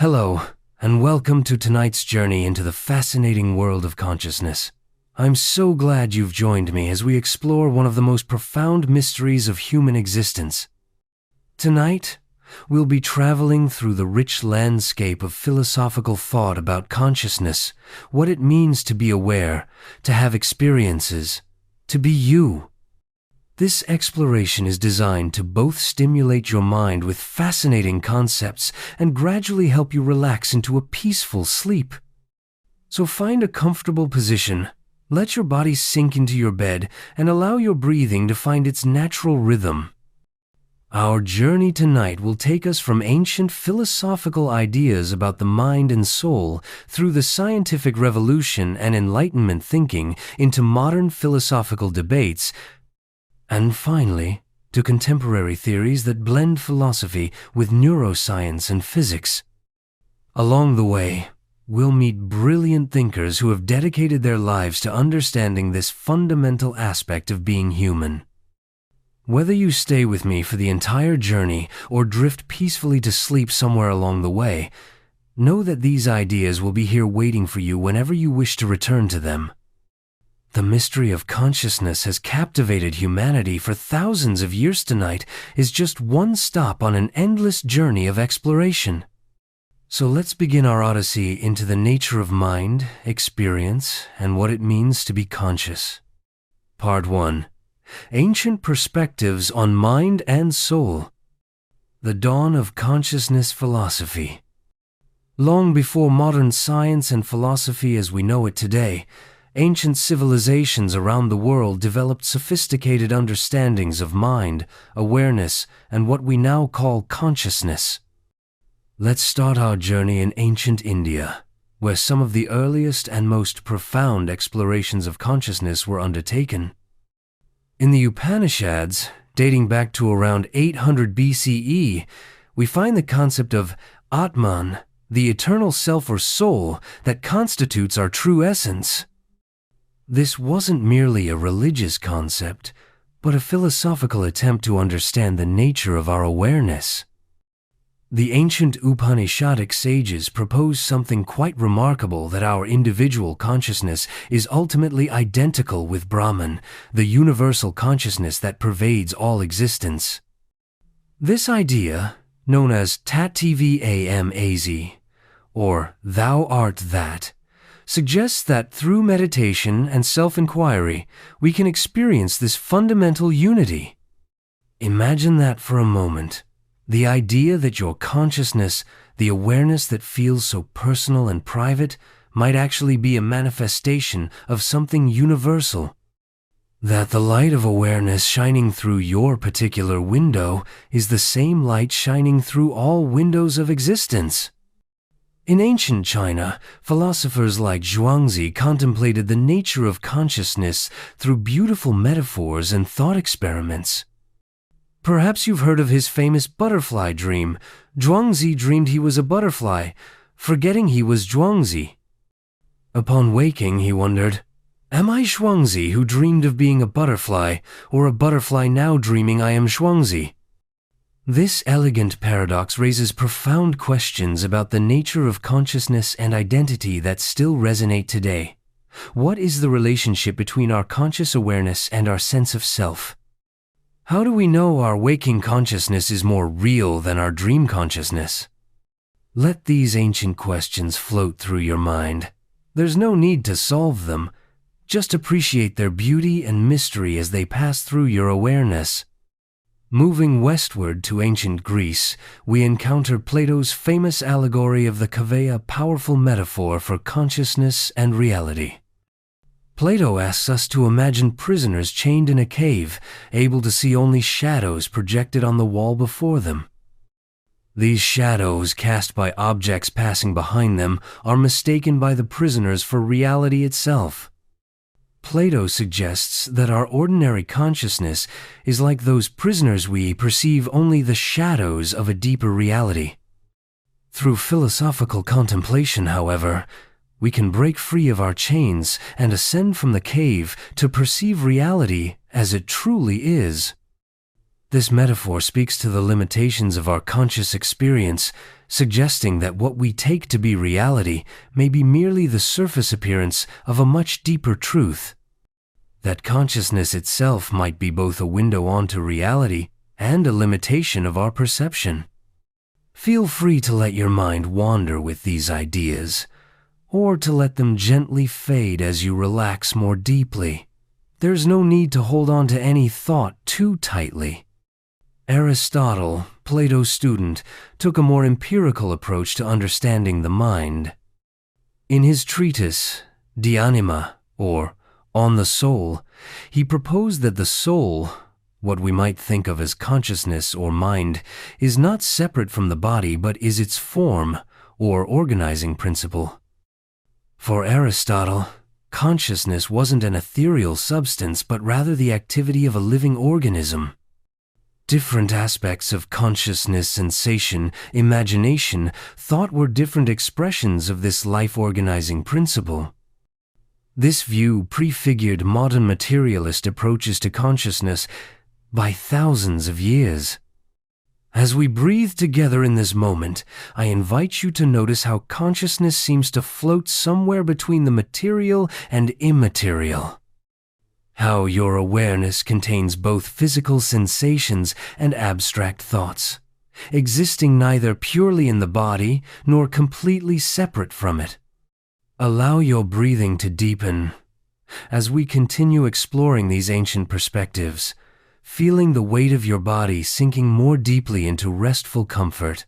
Hello, and welcome to tonight's journey into the fascinating world of consciousness. I'm so glad you've joined me as we explore one of the most profound mysteries of human existence. Tonight, we'll be traveling through the rich landscape of philosophical thought about consciousness, what it means to be aware, to have experiences, to be you. This exploration is designed to both stimulate your mind with fascinating concepts and gradually help you relax into a peaceful sleep. So find a comfortable position, let your body sink into your bed, and allow your breathing to find its natural rhythm. Our journey tonight will take us from ancient philosophical ideas about the mind and soul through the scientific revolution and Enlightenment thinking into modern philosophical debates, and finally, to contemporary theories that blend philosophy with neuroscience and physics. Along the way, we'll meet brilliant thinkers who have dedicated their lives to understanding this fundamental aspect of being human. Whether you stay with me for the entire journey or drift peacefully to sleep somewhere along the way, know that these ideas will be here waiting for you whenever you wish to return to them. The mystery of consciousness has captivated humanity for thousands of years. Tonight is just one stop on an endless journey of exploration. So let's begin our odyssey into the nature of mind, experience, and what it means to be conscious. Part 1. Ancient Perspectives on Mind and Soul. The Dawn of Consciousness Philosophy. Long before modern science and philosophy as we know it today, ancient civilizations around the world developed sophisticated understandings of mind, awareness, and what we now call consciousness. Let's start our journey in ancient India, where some of the earliest and most profound explorations of consciousness were undertaken. In the Upanishads, dating back to around 800 BCE, we find the concept of Atman, the eternal self or soul that constitutes our true essence. This wasn't merely a religious concept, but a philosophical attempt to understand the nature of our awareness. The ancient Upanishadic sages proposed something quite remarkable, that our individual consciousness is ultimately identical with Brahman, the universal consciousness that pervades all existence. This idea, known as Tattvam, or Thou art that, suggests that through meditation and self-inquiry, we can experience this fundamental unity. Imagine that for a moment. The idea that your consciousness, the awareness that feels so personal and private, might actually be a manifestation of something universal. That the light of awareness shining through your particular window is the same light shining through all windows of existence. In ancient China, philosophers like Zhuangzi contemplated the nature of consciousness through beautiful metaphors and thought experiments. Perhaps you've heard of his famous butterfly dream. Zhuangzi dreamed he was a butterfly, forgetting he was Zhuangzi. Upon waking, he wondered, "Am I Zhuangzi who dreamed of being a butterfly, or a butterfly now dreaming I am Zhuangzi?" This elegant paradox raises profound questions about the nature of consciousness and identity that still resonate today. What is the relationship between our conscious awareness and our sense of self? How do we know our waking consciousness is more real than our dream consciousness? Let these ancient questions float through your mind. There's no need to solve them. Just appreciate their beauty and mystery as they pass through your awareness. Moving westward to ancient Greece, we encounter Plato's famous allegory of the cave, a powerful metaphor for consciousness and reality. Plato asks us to imagine prisoners chained in a cave, able to see only shadows projected on the wall before them. These shadows, cast by objects passing behind them, are mistaken by the prisoners for reality itself. Plato suggests that our ordinary consciousness is like those prisoners. We perceive only the shadows of a deeper reality. Through philosophical contemplation, however, we can break free of our chains and ascend from the cave to perceive reality as it truly is. This metaphor speaks to the limitations of our conscious experience, suggesting that what we take to be reality may be merely the surface appearance of a much deeper truth. That consciousness itself might be both a window onto reality and a limitation of our perception. Feel free to let your mind wander with these ideas, or to let them gently fade as you relax more deeply. There's no need to hold on to any thought too tightly. Aristotle, Plato's student, took a more empirical approach to understanding the mind. In his treatise, De Anima, or On the Soul, he proposed that the soul, what we might think of as consciousness or mind, is not separate from the body but is its form or organizing principle. For Aristotle, consciousness wasn't an ethereal substance but rather the activity of a living organism. Different aspects of consciousness, sensation, imagination, thought were different expressions of this life-organizing principle. This view prefigured modern materialist approaches to consciousness by thousands of years. As we breathe together in this moment, I invite you to notice how consciousness seems to float somewhere between the material and immaterial. How your awareness contains both physical sensations and abstract thoughts, existing neither purely in the body nor completely separate from it. Allow your breathing to deepen as we continue exploring these ancient perspectives, feeling the weight of your body sinking more deeply into restful comfort.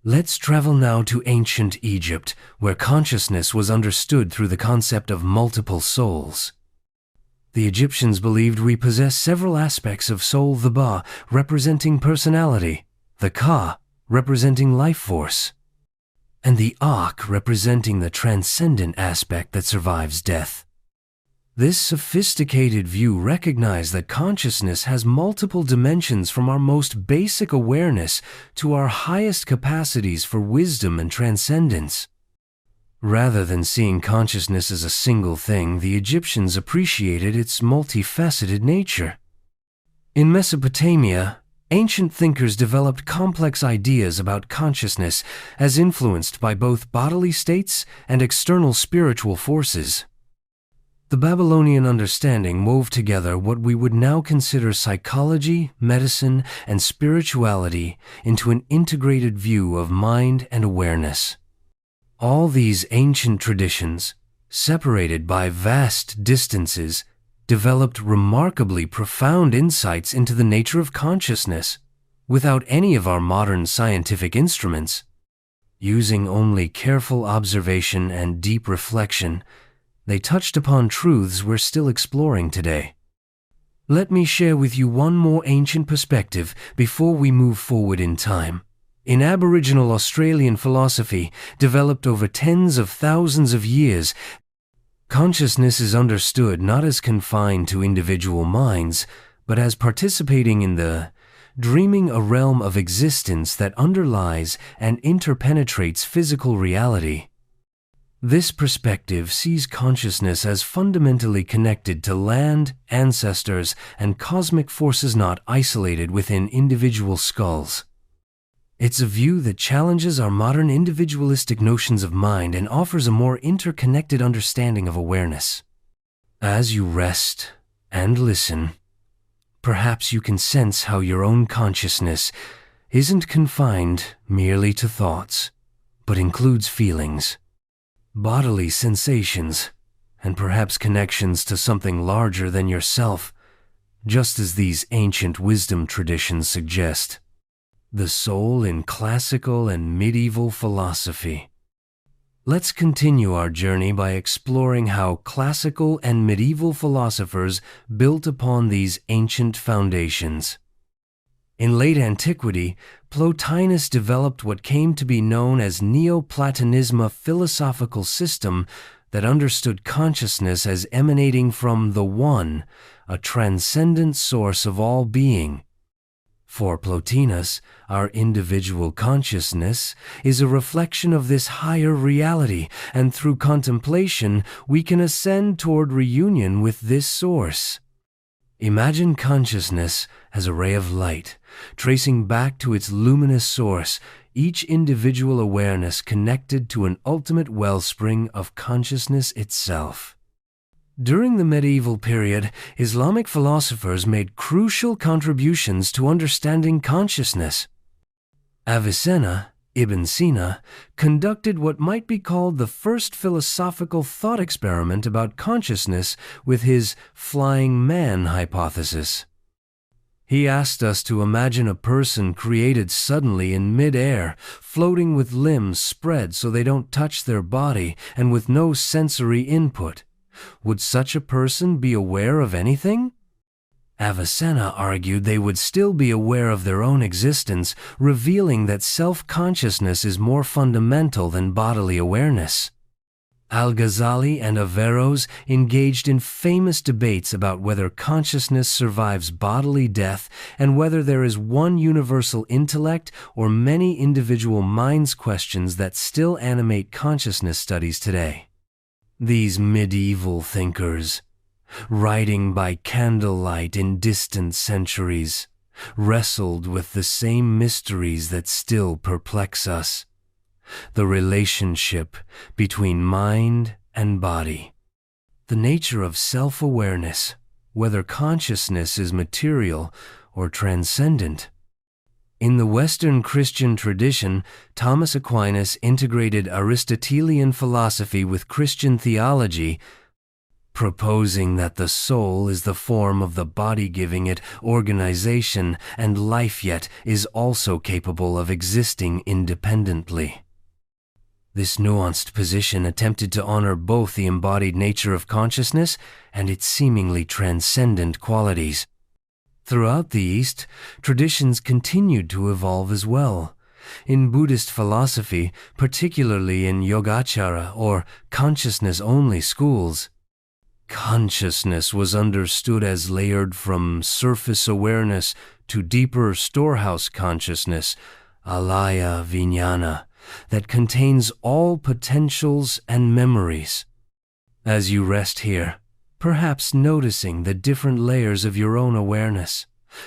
Let's travel now to ancient Egypt, where consciousness was understood through the concept of multiple souls. The Egyptians believed we possess several aspects of soul: the Ba, representing personality, the Ka, representing life force, and the Ak, representing the transcendent aspect that survives death. This sophisticated view recognized that consciousness has multiple dimensions, from our most basic awareness to our highest capacities for wisdom and transcendence. Rather than seeing consciousness as a single thing, the Egyptians appreciated its multifaceted nature. In Mesopotamia, ancient thinkers developed complex ideas about consciousness as influenced by both bodily states and external spiritual forces. The Babylonian understanding wove together what we would now consider psychology, medicine, and spirituality into an integrated view of mind and awareness. All these ancient traditions, separated by vast distances, developed remarkably profound insights into the nature of consciousness without any of our modern scientific instruments. Using only careful observation and deep reflection, they touched upon truths we're still exploring today. Let me share with you one more ancient perspective before we move forward in time. In Aboriginal Australian philosophy, developed over tens of thousands of years, consciousness is understood not as confined to individual minds, but as participating in the dreaming, a realm of existence that underlies and interpenetrates physical reality. This perspective sees consciousness as fundamentally connected to land, ancestors, and cosmic forces, not isolated within individual skulls. It's a view that challenges our modern individualistic notions of mind and offers a more interconnected understanding of awareness. As you rest and listen, perhaps you can sense how your own consciousness isn't confined merely to thoughts, but includes feelings, bodily sensations, and perhaps connections to something larger than yourself, just as these ancient wisdom traditions suggest. The soul in classical and medieval philosophy. Let's continue our journey by exploring how classical and medieval philosophers built upon these ancient foundations. In late antiquity, Plotinus developed what came to be known as Neoplatonism, a philosophical system that understood consciousness as emanating from the One, a transcendent source of all being. For Plotinus, our individual consciousness is a reflection of this higher reality, and through contemplation we can ascend toward reunion with this source. Imagine consciousness as a ray of light, tracing back to its luminous source, each individual awareness connected to an ultimate wellspring of consciousness itself. During the medieval period, Islamic philosophers made crucial contributions to understanding consciousness. Avicenna, Ibn Sina, conducted what might be called the first philosophical thought experiment about consciousness with his flying man hypothesis. He asked us to imagine a person created suddenly in mid-air, floating with limbs spread so they don't touch their body and with no sensory input. Would such a person be aware of anything? Avicenna argued they would still be aware of their own existence, revealing that self-consciousness is more fundamental than bodily awareness. Al-Ghazali and Averroes engaged in famous debates about whether consciousness survives bodily death and whether there is one universal intellect or many individual minds, questions that still animate consciousness studies today. These medieval thinkers, writing by candlelight in distant centuries, wrestled with the same mysteries that still perplex us: the relationship between mind and body, the nature of self-awareness, whether consciousness is material or transcendent. In the Western Christian tradition, Thomas Aquinas integrated Aristotelian philosophy with Christian theology, proposing that the soul is the form of the body, giving it organization and life, yet is also capable of existing independently. This nuanced position attempted to honor both the embodied nature of consciousness and its seemingly transcendent qualities. Throughout the East, traditions continued to evolve as well. In Buddhist philosophy, particularly in Yogacara or consciousness-only schools, consciousness was understood as layered from surface awareness to deeper storehouse consciousness, alaya vijnana, that contains all potentials and memories. As you rest here, perhaps noticing the different layers of your own awareness,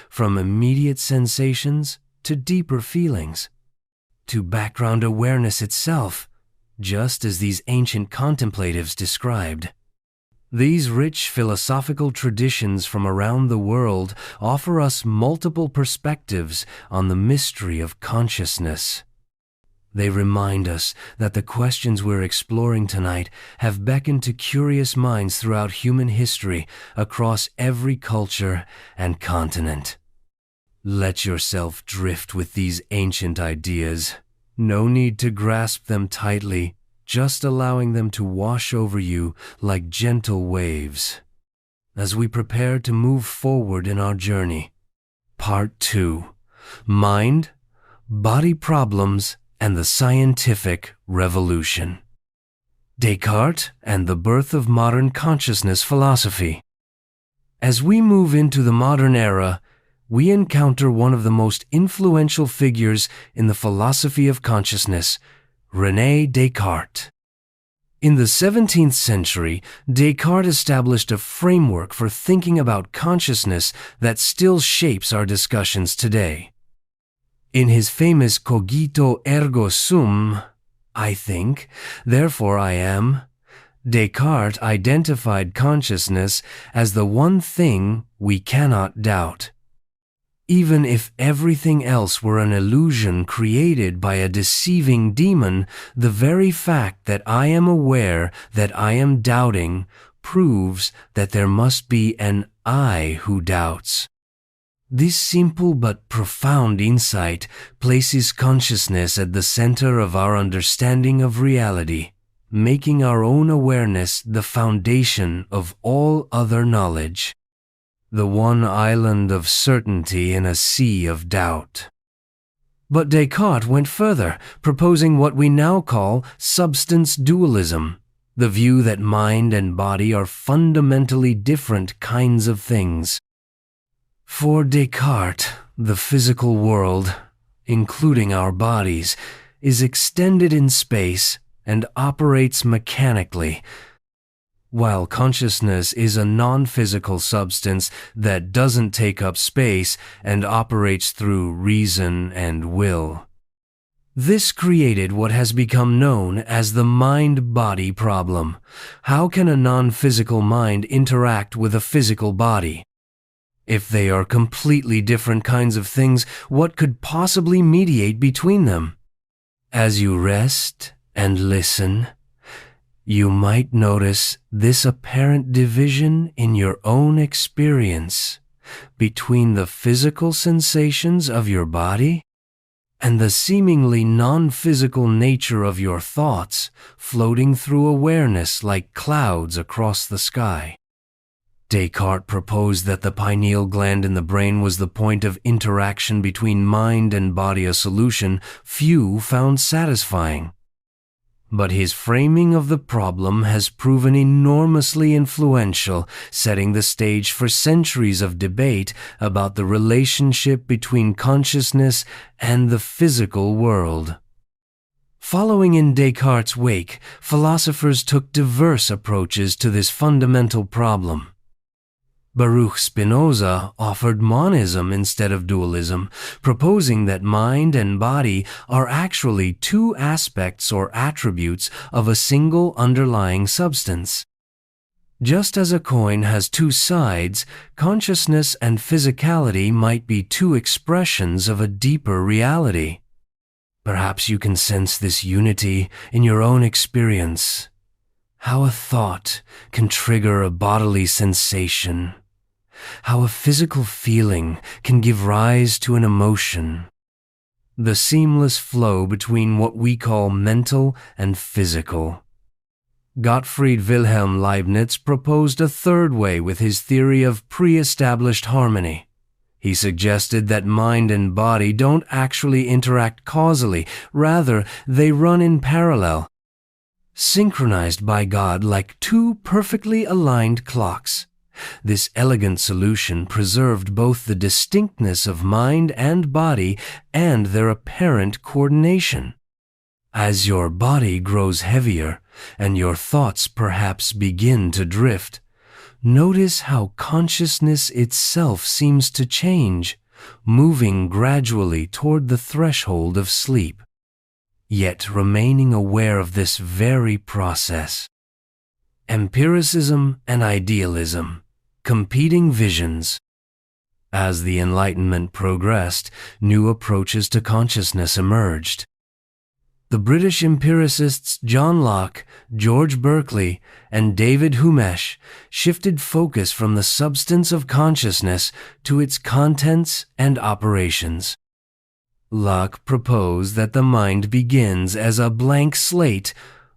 from immediate sensations to deeper feelings, to background awareness itself, just as these ancient contemplatives described. These rich philosophical traditions from around the world offer us multiple perspectives on the mystery of consciousness. They remind us that the questions we're exploring tonight have beckoned to curious minds throughout human history, across every culture and continent. Let yourself drift with these ancient ideas. No need to grasp them tightly, just allowing them to wash over you like gentle waves. As we prepare to move forward in our journey, Part 2: Mind, Body Problems, and the Scientific Revolution. Descartes and the Birth of Modern Consciousness Philosophy. As we move into the modern era, we encounter one of the most influential figures in the philosophy of consciousness, René Descartes. In the 17th century, Descartes established a framework for thinking about consciousness that still shapes our discussions today. In his famous Cogito ergo sum, I think, therefore I am, Descartes identified consciousness as the one thing we cannot doubt. Even if everything else were an illusion created by a deceiving demon, the very fact that I am aware that I am doubting proves that there must be an I who doubts. This simple but profound insight places consciousness at the center of our understanding of reality, making our own awareness the foundation of all other knowledge, the one island of certainty in a sea of doubt. But Descartes went further, proposing what we now call substance dualism, the view that mind and body are fundamentally different kinds of things. For Descartes, the physical world, including our bodies, is extended in space and operates mechanically, While consciousness is a non-physical substance that doesn't take up space and operates through reason and will. This created what has become known as the mind-body problem. How can a non-physical mind interact with a physical body? If they are completely different kinds of things, what could possibly mediate between them? As you rest and listen, you might notice this apparent division in your own experience between the physical sensations of your body and the seemingly non-physical nature of your thoughts floating through awareness like clouds across the sky. Descartes proposed that the pineal gland in the brain was the point of interaction between mind and body, a solution few found satisfying. But his framing of the problem has proven enormously influential, setting the stage for centuries of debate about the relationship between consciousness and the physical world. Following in Descartes' wake, philosophers took diverse approaches to this fundamental problem. Baruch Spinoza offered monism instead of dualism, proposing that mind and body are actually two aspects or attributes of a single underlying substance. Just as a coin has two sides, consciousness and physicality might be two expressions of a deeper reality. Perhaps you can sense this unity in your own experience. How a thought can trigger a bodily sensation. How a physical feeling can give rise to an emotion. The seamless flow between what we call mental and physical. Gottfried Wilhelm Leibniz proposed a third way with his theory of pre-established harmony. He suggested that mind and body don't actually interact causally, rather they run in parallel, synchronized by God like two perfectly aligned clocks. This elegant solution preserved both the distinctness of mind and body and their apparent coordination. As your body grows heavier and your thoughts perhaps begin to drift, notice how consciousness itself seems to change, moving gradually toward the threshold of sleep, yet remaining aware of this very process. Empiricism and idealism. Competing visions. As the Enlightenment progressed, new approaches to consciousness emerged. The British empiricists John Locke, George Berkeley, and David Humesh shifted focus from the substance of consciousness to its contents and operations. Locke proposed that the mind begins as a blank slate,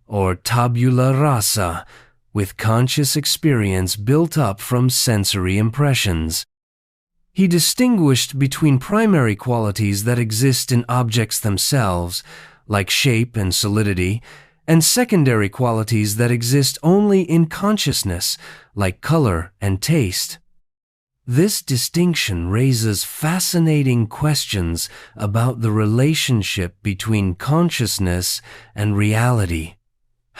or tabula rasa, with conscious experience built up from sensory impressions. He distinguished between primary qualities that exist in objects themselves, like shape and solidity, and secondary qualities that exist only in consciousness, like color and taste. This distinction raises fascinating questions about the relationship between consciousness and reality.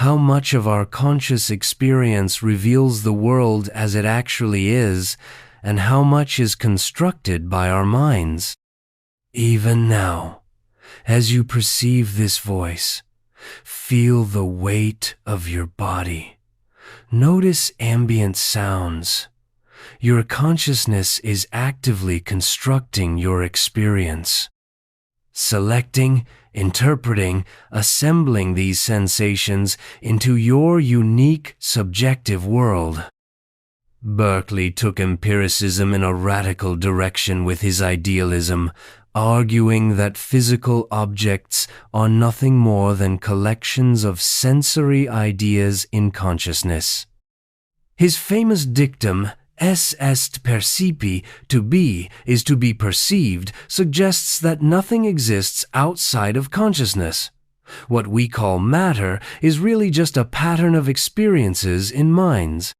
How much of our conscious experience reveals the world as it actually is, and how much is constructed by our minds? Even now, as you perceive this voice, feel the weight of your body. Notice ambient sounds. Your consciousness is actively constructing your experience. Selecting, interpreting, assembling these sensations into your unique subjective world. Berkeley took empiricism in a radical direction with his idealism, arguing that physical objects are nothing more than collections of sensory ideas in consciousness. His famous dictum, "Es est percipi," to be is to be perceived, suggests that nothing exists outside of consciousness. What we call matter is really just a pattern of experiences in minds.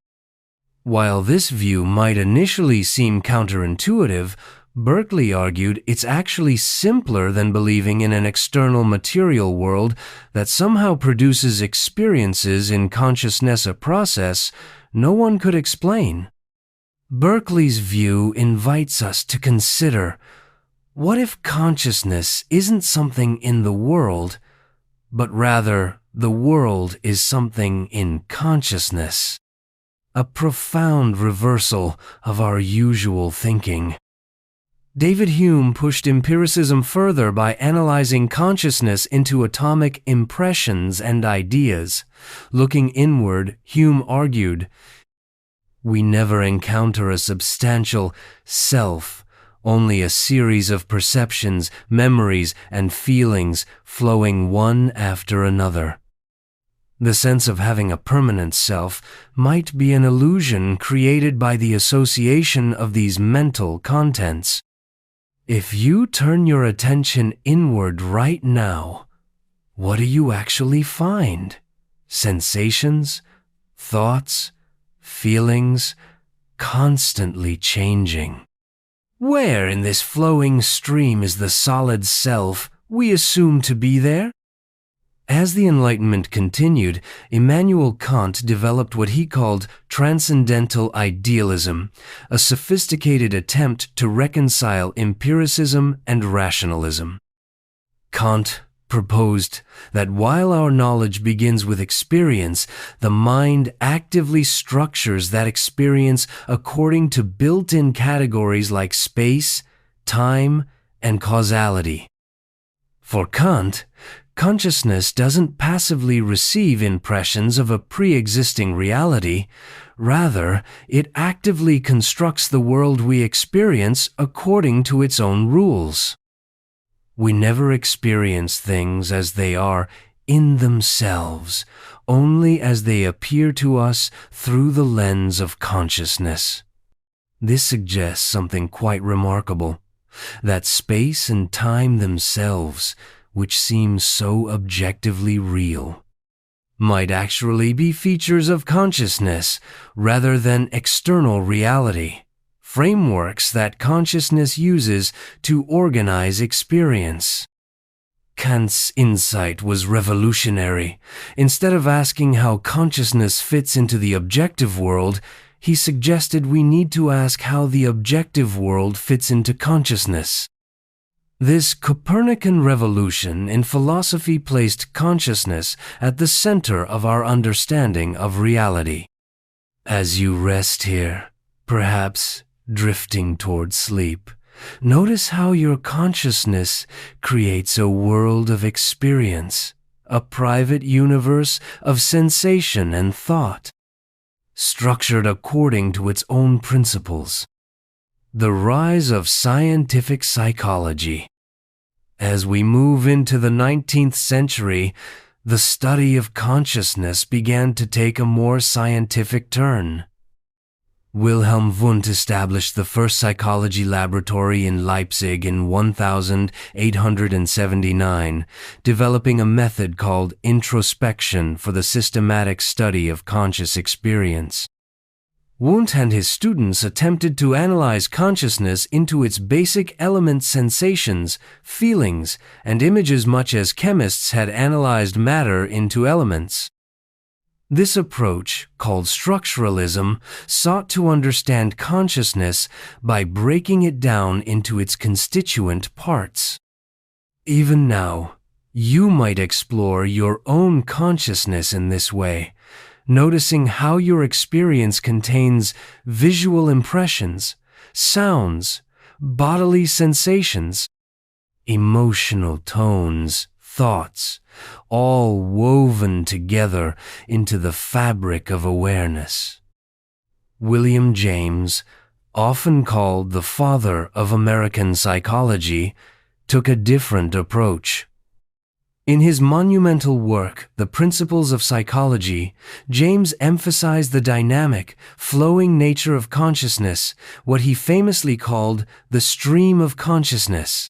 While this view might initially seem counterintuitive, Berkeley argued it's actually simpler than believing in an external material world that somehow produces experiences in consciousness, a process no one could explain. Berkeley's view invites us to consider, what if consciousness isn't something in the world, but rather the world is something in consciousness? A profound reversal of our usual thinking. David Hume pushed empiricism further by analyzing consciousness into atomic impressions and ideas. Looking inward, Hume argued, we never encounter a substantial self, only a series of perceptions, memories, and feelings flowing one after another. The sense of having a permanent self might be an illusion created by the association of these mental contents. If you turn your attention inward right now, what do you actually find? Sensations, thoughts, feelings, constantly changing. Where in this flowing stream is the solid self we assume to be there? As the Enlightenment continued, Immanuel Kant developed what he called transcendental idealism, a sophisticated attempt to reconcile empiricism and rationalism. Kant proposed that while our knowledge begins with experience, the mind actively structures that experience according to built-in categories like space, time, and causality. For Kant, consciousness doesn't passively receive impressions of a pre-existing reality. Rather, it actively constructs the world we experience according to its own rules. We never experience things as they are in themselves, only as they appear to us through the lens of consciousness. This suggests something quite remarkable, that space and time themselves, which seem so objectively real, might actually be features of consciousness rather than external reality, frameworks that consciousness uses to organize experience. Kant's insight was revolutionary. Instead of asking how consciousness fits into the objective world, he suggested we need to ask how the objective world fits into consciousness. This Copernican revolution in philosophy placed consciousness at the center of our understanding of reality. As you rest here, perhaps drifting toward sleep, notice how your consciousness creates a world of experience, a private universe of sensation and thought, structured according to its own principles. The rise of scientific psychology. As we move into the 19th century, the study of consciousness began to take a more scientific turn. Wilhelm Wundt established the first psychology laboratory in Leipzig in 1879, developing a method called introspection for the systematic study of conscious experience. Wundt and his students attempted to analyze consciousness into its basic element sensations, feelings, and images much as chemists had analyzed matter into elements. This approach, called structuralism, sought to understand consciousness by breaking it down into its constituent parts. Even now, you might explore your own consciousness in this way, noticing how your experience contains visual impressions, sounds, bodily sensations, emotional tones, thoughts, all woven together into the fabric of awareness. William James, often called the father of American psychology, took a different approach. In his monumental work, The Principles of Psychology, James emphasized the dynamic, flowing nature of consciousness, what he famously called the stream of consciousness.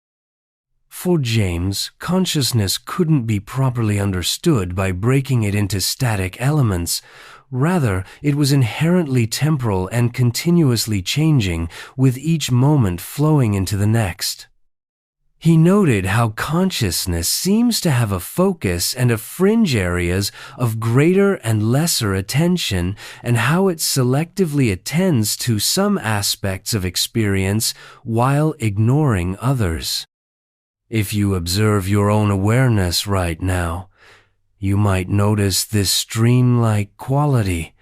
For James, consciousness couldn't be properly understood by breaking it into static elements Rather, it was inherently temporal and continuously changing, with each moment flowing into the next. He noted how consciousness seems to have a focus and a fringe areas of greater and lesser attention, and how it selectively attends to some aspects of experience while ignoring others. If you observe your own awareness right now, you might notice this stream-like quality,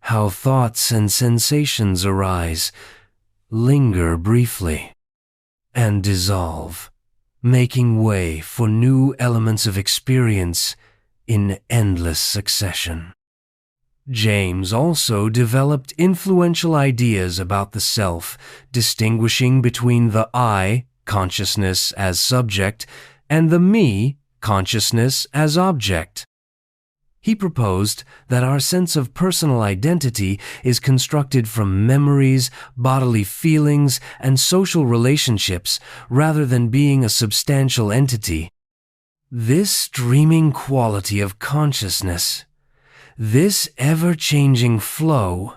how thoughts and sensations arise, linger briefly, and dissolve, making way for new elements of experience in endless succession. James also developed influential ideas about the self, distinguishing between the I, consciousness as subject, and the me, consciousness as object. He proposed that our sense of personal identity is constructed from memories, bodily feelings, and social relationships rather than being a substantial entity. This streaming quality of consciousness, this ever-changing flow,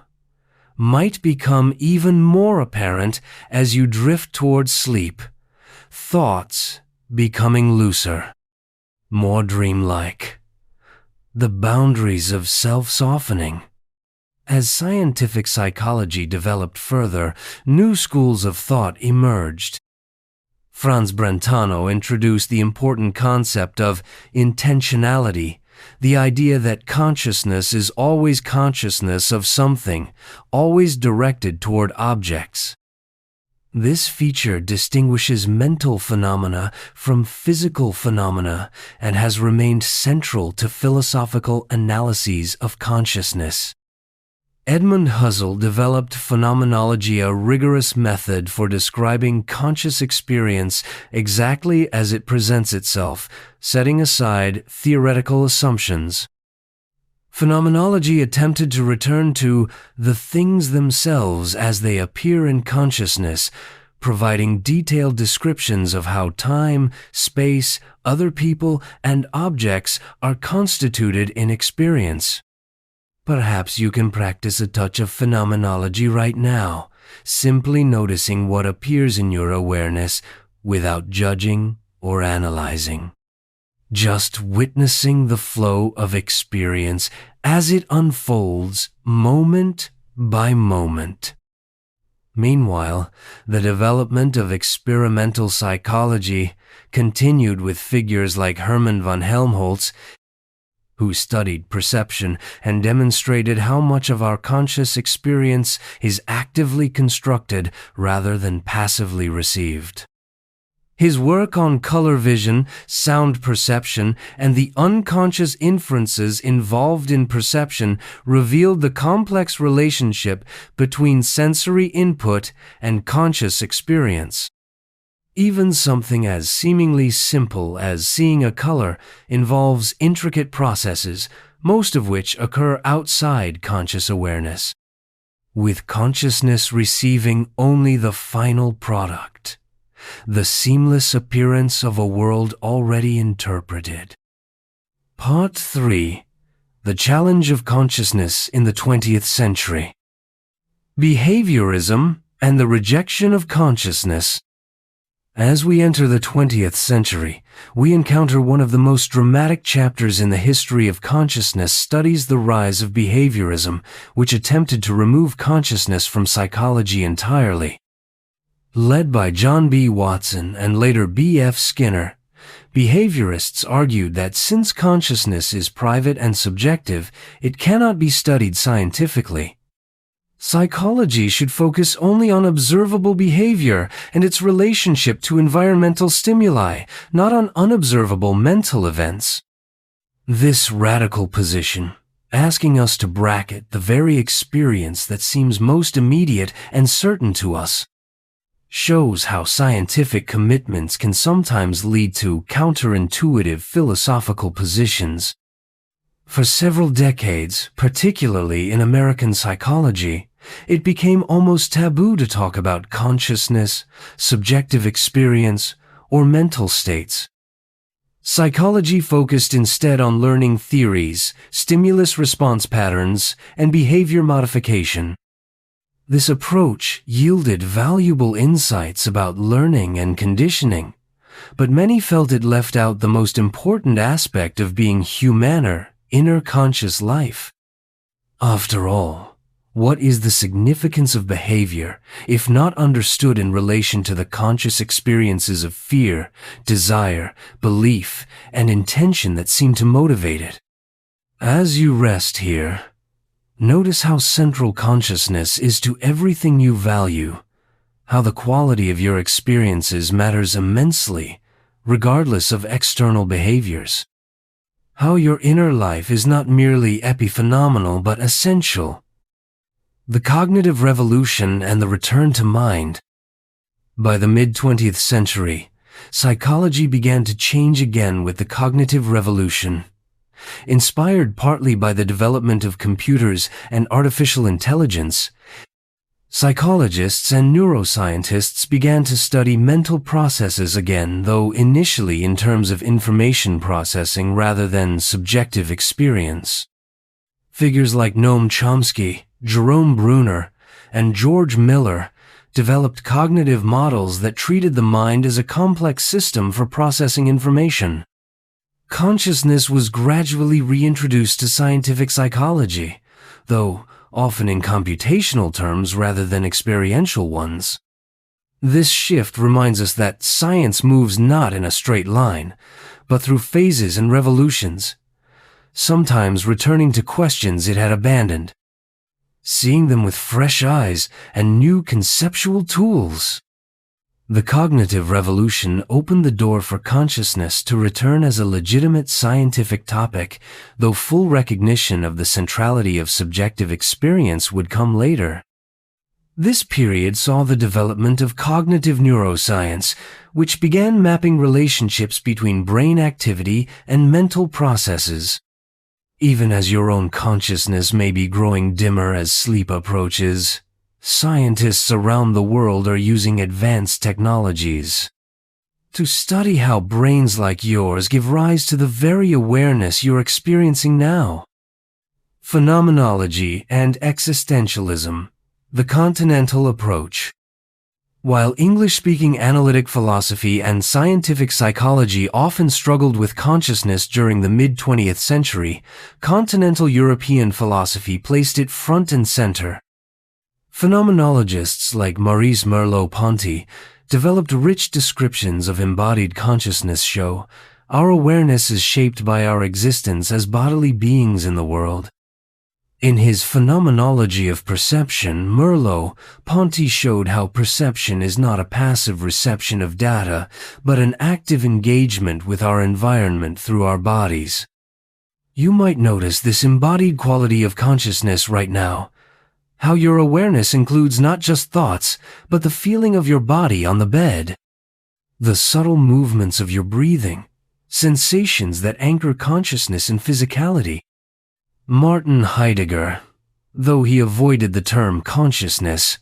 might become even more apparent as you drift towards sleep, thoughts becoming looser, more dreamlike, the boundaries of self-softening. As scientific psychology developed further, new schools of thought emerged. Franz Brentano introduced the important concept of intentionality, the idea that consciousness is always consciousness of something, always directed toward objects. This feature distinguishes mental phenomena from physical phenomena and has remained central to philosophical analyses of consciousness. Edmund Husserl developed phenomenology, a rigorous method for describing conscious experience exactly as it presents itself, setting aside theoretical assumptions. Phenomenology attempted to return to the things themselves as they appear in consciousness, providing detailed descriptions of how time, space, other people, and objects are constituted in experience. Perhaps you can practice a touch of phenomenology right now, simply noticing what appears in your awareness without judging or analyzing. Just witnessing the flow of experience as it unfolds moment by moment. Meanwhile, the development of experimental psychology continued with figures like Hermann von Helmholtz, who studied perception and demonstrated how much of our conscious experience is actively constructed rather than passively received. His work on color vision, sound perception, and the unconscious inferences involved in perception revealed the complex relationship between sensory input and conscious experience. Even something as seemingly simple as seeing a color involves intricate processes, most of which occur outside conscious awareness, with consciousness receiving only the final product, the seamless appearance of a world already interpreted. Part 3. The Challenge of Consciousness in the 20th Century. Behaviorism and the Rejection of Consciousness. As we enter the 20th century, we encounter one of the most dramatic chapters in the history of consciousness studies the rise of behaviorism, which attempted to remove consciousness from psychology entirely. Led by John B. Watson and later B. F. Skinner, behaviorists argued that since consciousness is private and subjective, it cannot be studied scientifically. Psychology should focus only on observable behavior and its relationship to environmental stimuli, not on unobservable mental events. This radical position, asking us to bracket the very experience that seems most immediate and certain to us, shows how scientific commitments can sometimes lead to counterintuitive philosophical positions. For several decades, particularly in American psychology, it became almost taboo to talk about consciousness, subjective experience, or mental states. Psychology focused instead on learning theories, stimulus-response patterns, and behavior modification. This approach yielded valuable insights about learning and conditioning, but many felt it left out the most important aspect of being humaner, inner conscious life. After all, what is the significance of behavior if not understood in relation to the conscious experiences of fear, desire, belief, and intention that seem to motivate it? As you rest here, notice how central consciousness is to everything you value, how the quality of your experiences matters immensely, regardless of external behaviors. How your inner life is not merely epiphenomenal but essential. The cognitive revolution and the return to mind. By the mid-20th century, psychology began to change again with the cognitive revolution. Inspired partly by the development of computers and artificial intelligence, psychologists and neuroscientists began to study mental processes again, though initially in terms of information processing rather than subjective experience. Figures like Noam Chomsky, Jerome Bruner, and George Miller developed cognitive models that treated the mind as a complex system for processing information. Consciousness was gradually reintroduced to scientific psychology, though often in computational terms rather than experiential ones. This shift reminds us that science moves not in a straight line, but through phases and revolutions, sometimes returning to questions it had abandoned, seeing them with fresh eyes and new conceptual tools. The cognitive revolution opened the door for consciousness to return as a legitimate scientific topic, though full recognition of the centrality of subjective experience would come later. This period saw the development of cognitive neuroscience, which began mapping relationships between brain activity and mental processes. Even as your own consciousness may be growing dimmer as sleep approaches, scientists around the world are using advanced technologies to study how brains like yours give rise to the very awareness you're experiencing now. Phenomenology and existentialism, the continental approach. While English-speaking analytic philosophy and scientific psychology often struggled with consciousness during the mid-20th century, continental European philosophy placed it front and center. Phenomenologists like Maurice Merleau-Ponty developed rich descriptions of embodied consciousness show our awareness is shaped by our existence as bodily beings in the world. In his Phenomenology of Perception, Merleau-Ponty showed how perception is not a passive reception of data, but an active engagement with our environment through our bodies. You might notice this embodied quality of consciousness right now, how your awareness includes not just thoughts, but the feeling of your body on the bed, the subtle movements of your breathing, sensations that anchor consciousness in physicality. Martin Heidegger, though he avoided the term consciousness,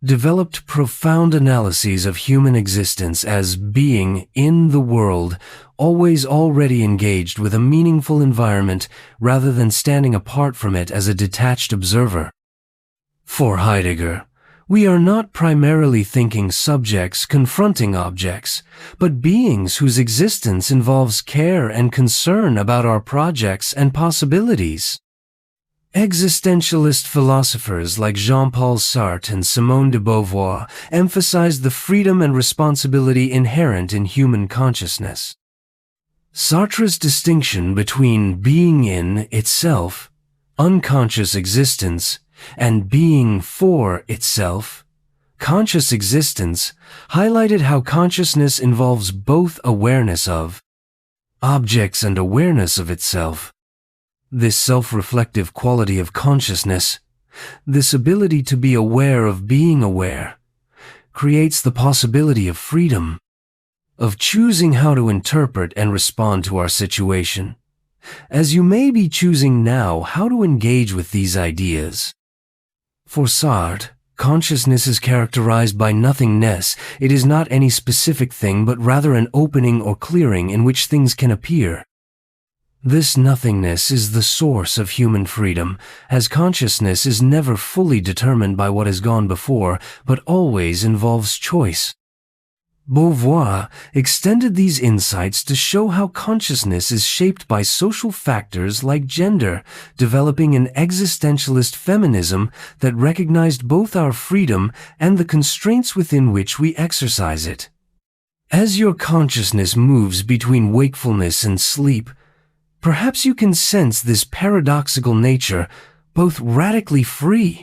developed profound analyses of human existence as being in the world, always already engaged with a meaningful environment rather than standing apart from it as a detached observer. For Heidegger, we are not primarily thinking subjects confronting objects, but beings whose existence involves care and concern about our projects and possibilities. Existentialist philosophers like Jean-Paul Sartre and Simone de Beauvoir emphasized the freedom and responsibility inherent in human consciousness. Sartre's distinction between being in itself, unconscious existence, and being for itself, conscious existence, highlighted how consciousness involves both awareness of objects and awareness of itself. This self-reflective quality of consciousness, this ability to be aware of being aware, creates the possibility of freedom, of choosing how to interpret and respond to our situation, as you may be choosing now how to engage with these ideas. For Sartre, Consciousness is characterized by nothingness. It is not any specific thing, but rather an opening or clearing in which things can appear. This nothingness is the source of human freedom, as consciousness is never fully determined by what has gone before, but always involves choice. Beauvoir extended these insights to show how consciousness is shaped by social factors like gender, developing an existentialist feminism that recognized both our freedom and the constraints within which we exercise it. As your consciousness moves between wakefulness and sleep, perhaps you can sense this paradoxical nature, both radically free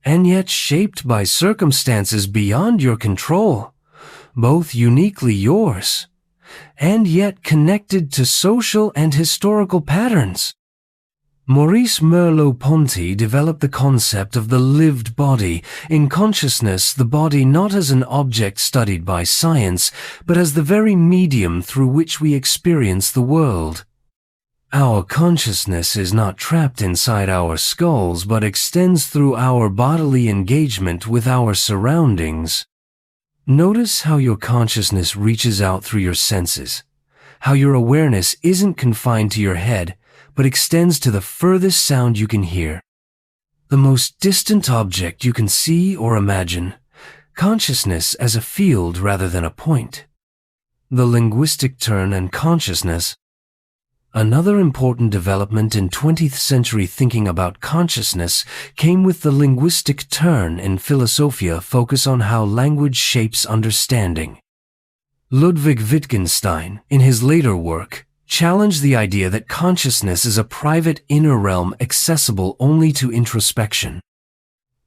and yet shaped by circumstances beyond your control, both uniquely yours, and yet connected to social and historical patterns. Maurice Merleau-Ponty developed the concept of the lived body. In consciousness, the body not as an object studied by science, but as the very medium through which we experience the world. Our consciousness is not trapped inside our skulls, but extends through our bodily engagement with our surroundings. Notice how your consciousness reaches out through your senses, how your awareness isn't confined to your head, but extends to the furthest sound you can hear, the most distant object you can see or imagine, consciousness as a field rather than a point. The linguistic turn and consciousness. Another important development in 20th century thinking about consciousness came with the linguistic turn in philosophia focus on how language shapes understanding. Ludwig Wittgenstein, in his later work, challenged the idea that consciousness is a private inner realm accessible only to introspection.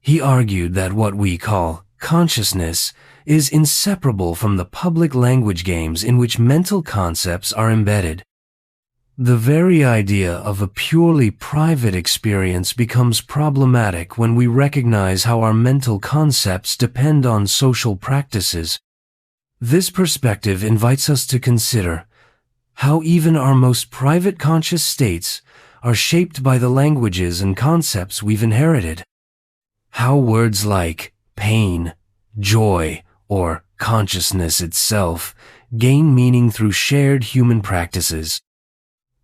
He argued that what we call consciousness is inseparable from the public language games in which mental concepts are embedded. The very idea of a purely private experience becomes problematic when we recognize how our mental concepts depend on social practices. This perspective invites us to consider how even our most private conscious states are shaped by the languages and concepts we've inherited. How words like pain, joy, or consciousness itself gain meaning through shared human practices.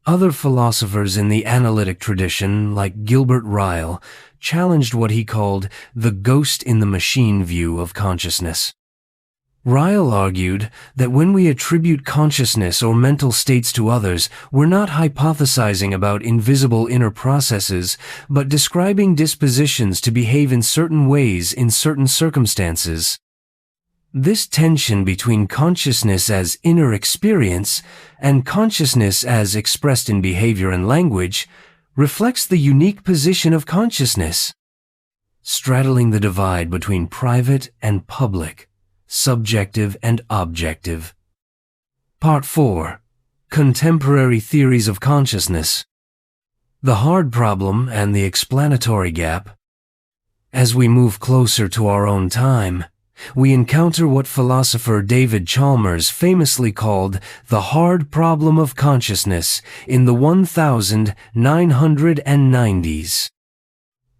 Other philosophers in the analytic tradition, like Gilbert Ryle, challenged what he called the ghost in the machine view of consciousness. Ryle argued that when we attribute consciousness or mental states to others, we're not hypothesizing about invisible inner processes, but describing dispositions to behave in certain ways in certain circumstances. This tension between consciousness as inner experience and consciousness as expressed in behavior and language reflects the unique position of consciousness, straddling the divide between private and public, subjective and objective. Part 4. Contemporary Theories of Consciousness. The hard problem and the explanatory gap. As we move closer to our own time, we encounter what philosopher David Chalmers famously called the hard problem of consciousness in the 1990s.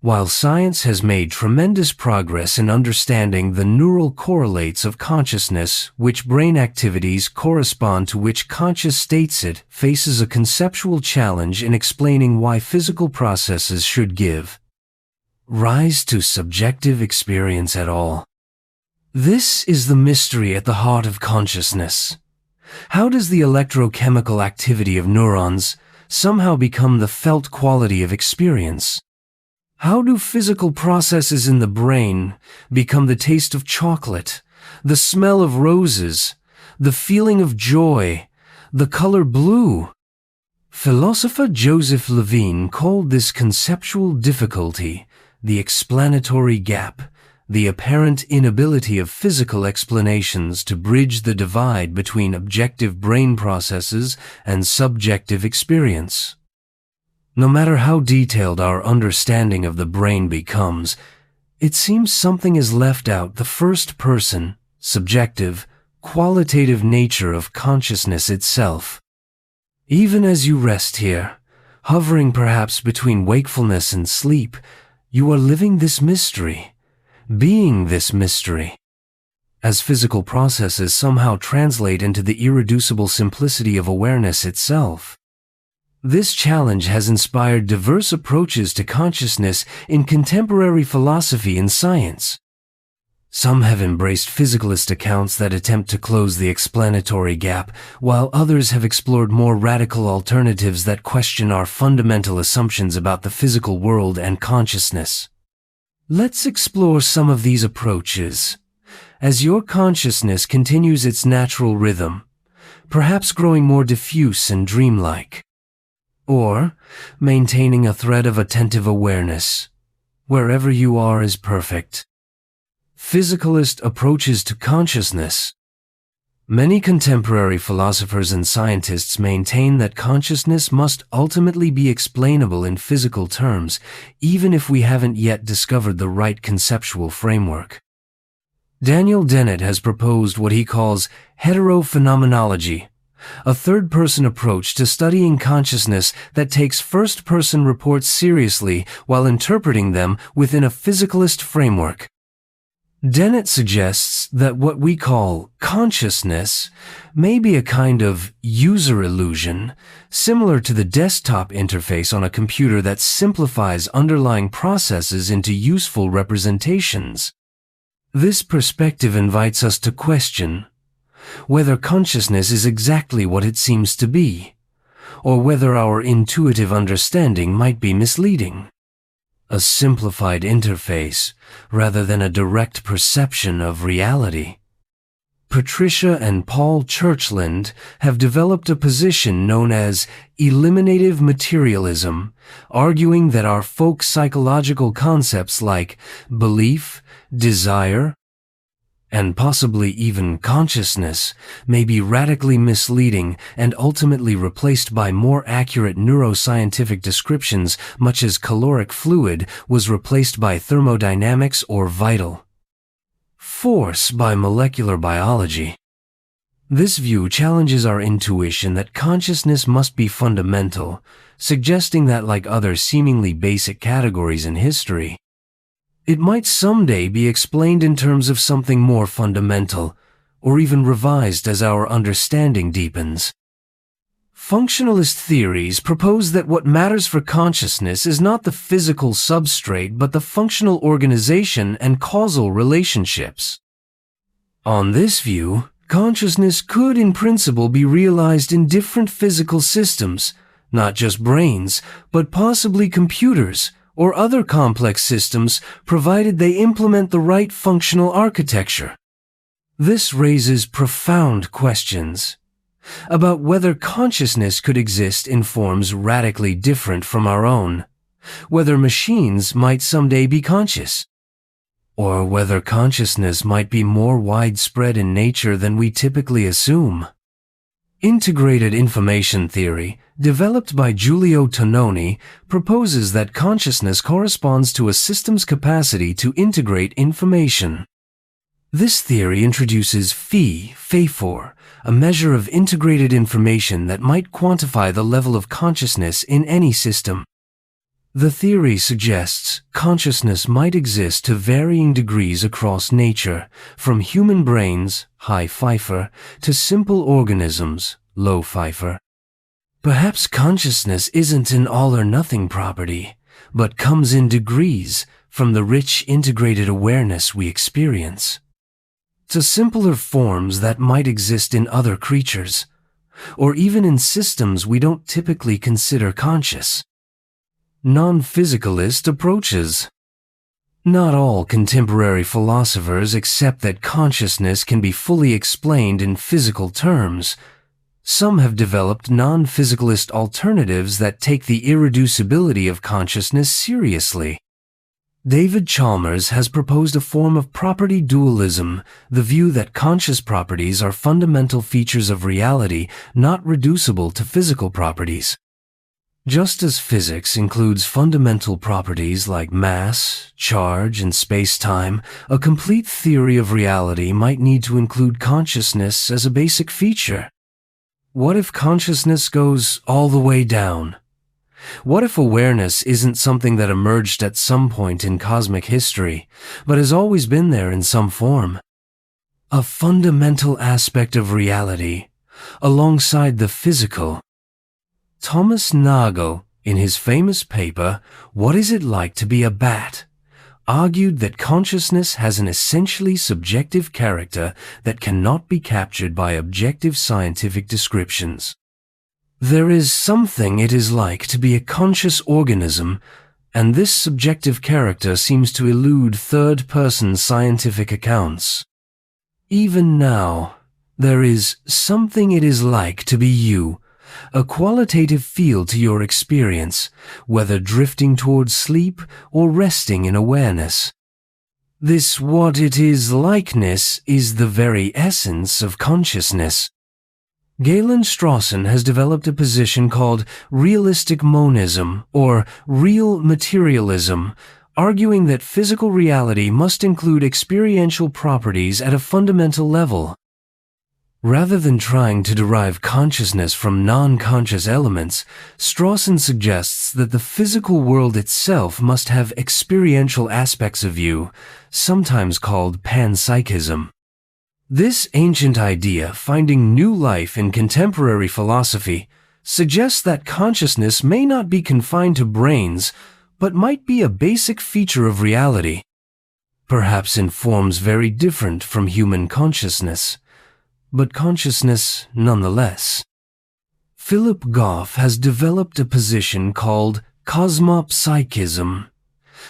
While science has made tremendous progress in understanding the neural correlates of consciousness, which brain activities correspond to which conscious states, it faces a conceptual challenge in explaining why physical processes should give rise to subjective experience at all. This is the mystery at the heart of consciousness. How does the electrochemical activity of neurons somehow become the felt quality of experience? How do physical processes in the brain become the taste of chocolate, the smell of roses, the feeling of joy, the color blue? Philosopher Joseph Levine called this conceptual difficulty the explanatory gap, the apparent inability of physical explanations to bridge the divide between objective brain processes and subjective experience. No matter how detailed our understanding of the brain becomes, it seems something is left out: the first-person, subjective, qualitative nature of consciousness itself. Even as you rest here, hovering perhaps between wakefulness and sleep, you are living this mystery, being this mystery, as physical processes somehow translate into the irreducible simplicity of awareness itself. This challenge has inspired diverse approaches to consciousness in contemporary philosophy and science. Some have embraced physicalist accounts that attempt to close the explanatory gap, while others have explored more radical alternatives that question our fundamental assumptions about the physical world and consciousness. Let's explore some of these approaches. As your consciousness continues its natural rhythm, perhaps growing more diffuse and dreamlike, or maintaining a thread of attentive awareness, wherever you are is perfect. Physicalist approaches to consciousness. Many contemporary philosophers and scientists maintain that consciousness must ultimately be explainable in physical terms, even if we haven't yet discovered the right conceptual framework. Daniel Dennett has proposed what he calls heterophenomenology, a third-person approach to studying consciousness that takes first-person reports seriously while interpreting them within a physicalist framework. Dennett suggests that what we call consciousness may be a kind of user illusion, similar to the desktop interface on a computer that simplifies underlying processes into useful representations. This perspective invites us to question whether consciousness is exactly what it seems to be, or whether our intuitive understanding might be misleading. A simplified interface rather than a direct perception of reality. Patricia and Paul Churchland have developed a position known as eliminative materialism, arguing that our folk psychological concepts like belief, desire, and possibly even consciousness may be radically misleading and ultimately replaced by more accurate neuroscientific descriptions, much as caloric fluid was replaced by thermodynamics or vital force by molecular biology. This view challenges our intuition that consciousness must be fundamental, suggesting that, like other seemingly basic categories in history, it might someday be explained in terms of something more fundamental, or even revised as our understanding deepens. Functionalist theories propose that what matters for consciousness is not the physical substrate but the functional organization and causal relationships. On this view, consciousness could in principle be realized in different physical systems, not just brains, but possibly computers, or other complex systems, provided they implement the right functional architecture. This raises profound questions about whether consciousness could exist in forms radically different from our own, whether machines might someday be conscious, or whether consciousness might be more widespread in nature than we typically assume. Integrated information theory, developed by Giulio Tononi, proposes that consciousness corresponds to a system's capacity to integrate information. This theory introduces phi-for, a measure of integrated information that might quantify the level of consciousness in any system. The theory suggests consciousness might exist to varying degrees across nature, from human brains, high Pfeiffer, to simple organisms, low Pfeiffer. Perhaps consciousness isn't an all-or-nothing property, but comes in degrees from the rich integrated awareness we experience, to simpler forms that might exist in other creatures, or even in systems we don't typically consider conscious. Non-physicalist approaches. Not all contemporary philosophers accept that consciousness can be fully explained in physical terms. Some have developed non-physicalist alternatives that take the irreducibility of consciousness seriously. David Chalmers has proposed a form of property dualism, the view that conscious properties are fundamental features of reality, not reducible to physical properties. Just as physics includes fundamental properties like mass, charge, and space-time, a complete theory of reality might need to include consciousness as a basic feature. What if consciousness goes all the way down? What if awareness isn't something that emerged at some point in cosmic history, but has always been there in some form? A fundamental aspect of reality, alongside the physical. Thomas Nagel, in his famous paper, What Is It Like to Be a Bat?, argued that consciousness has an essentially subjective character that cannot be captured by objective scientific descriptions. There is something it is like to be a conscious organism, and this subjective character seems to elude third-person scientific accounts. Even now, there is something it is like to be you, a qualitative feel to your experience, whether drifting towards sleep or resting in awareness. This what it is likeness is the very essence of consciousness. Galen Strawson has developed a position called realistic monism or real materialism, arguing that physical reality must include experiential properties at a fundamental level. Rather than trying to derive consciousness from non-conscious elements, Strawson suggests that the physical world itself must have experiential aspects of you, sometimes called panpsychism. This ancient idea, finding new life in contemporary philosophy, suggests that consciousness may not be confined to brains, but might be a basic feature of reality, perhaps in forms very different from human consciousness, but consciousness nonetheless. Philip Goff has developed a position called cosmopsychism,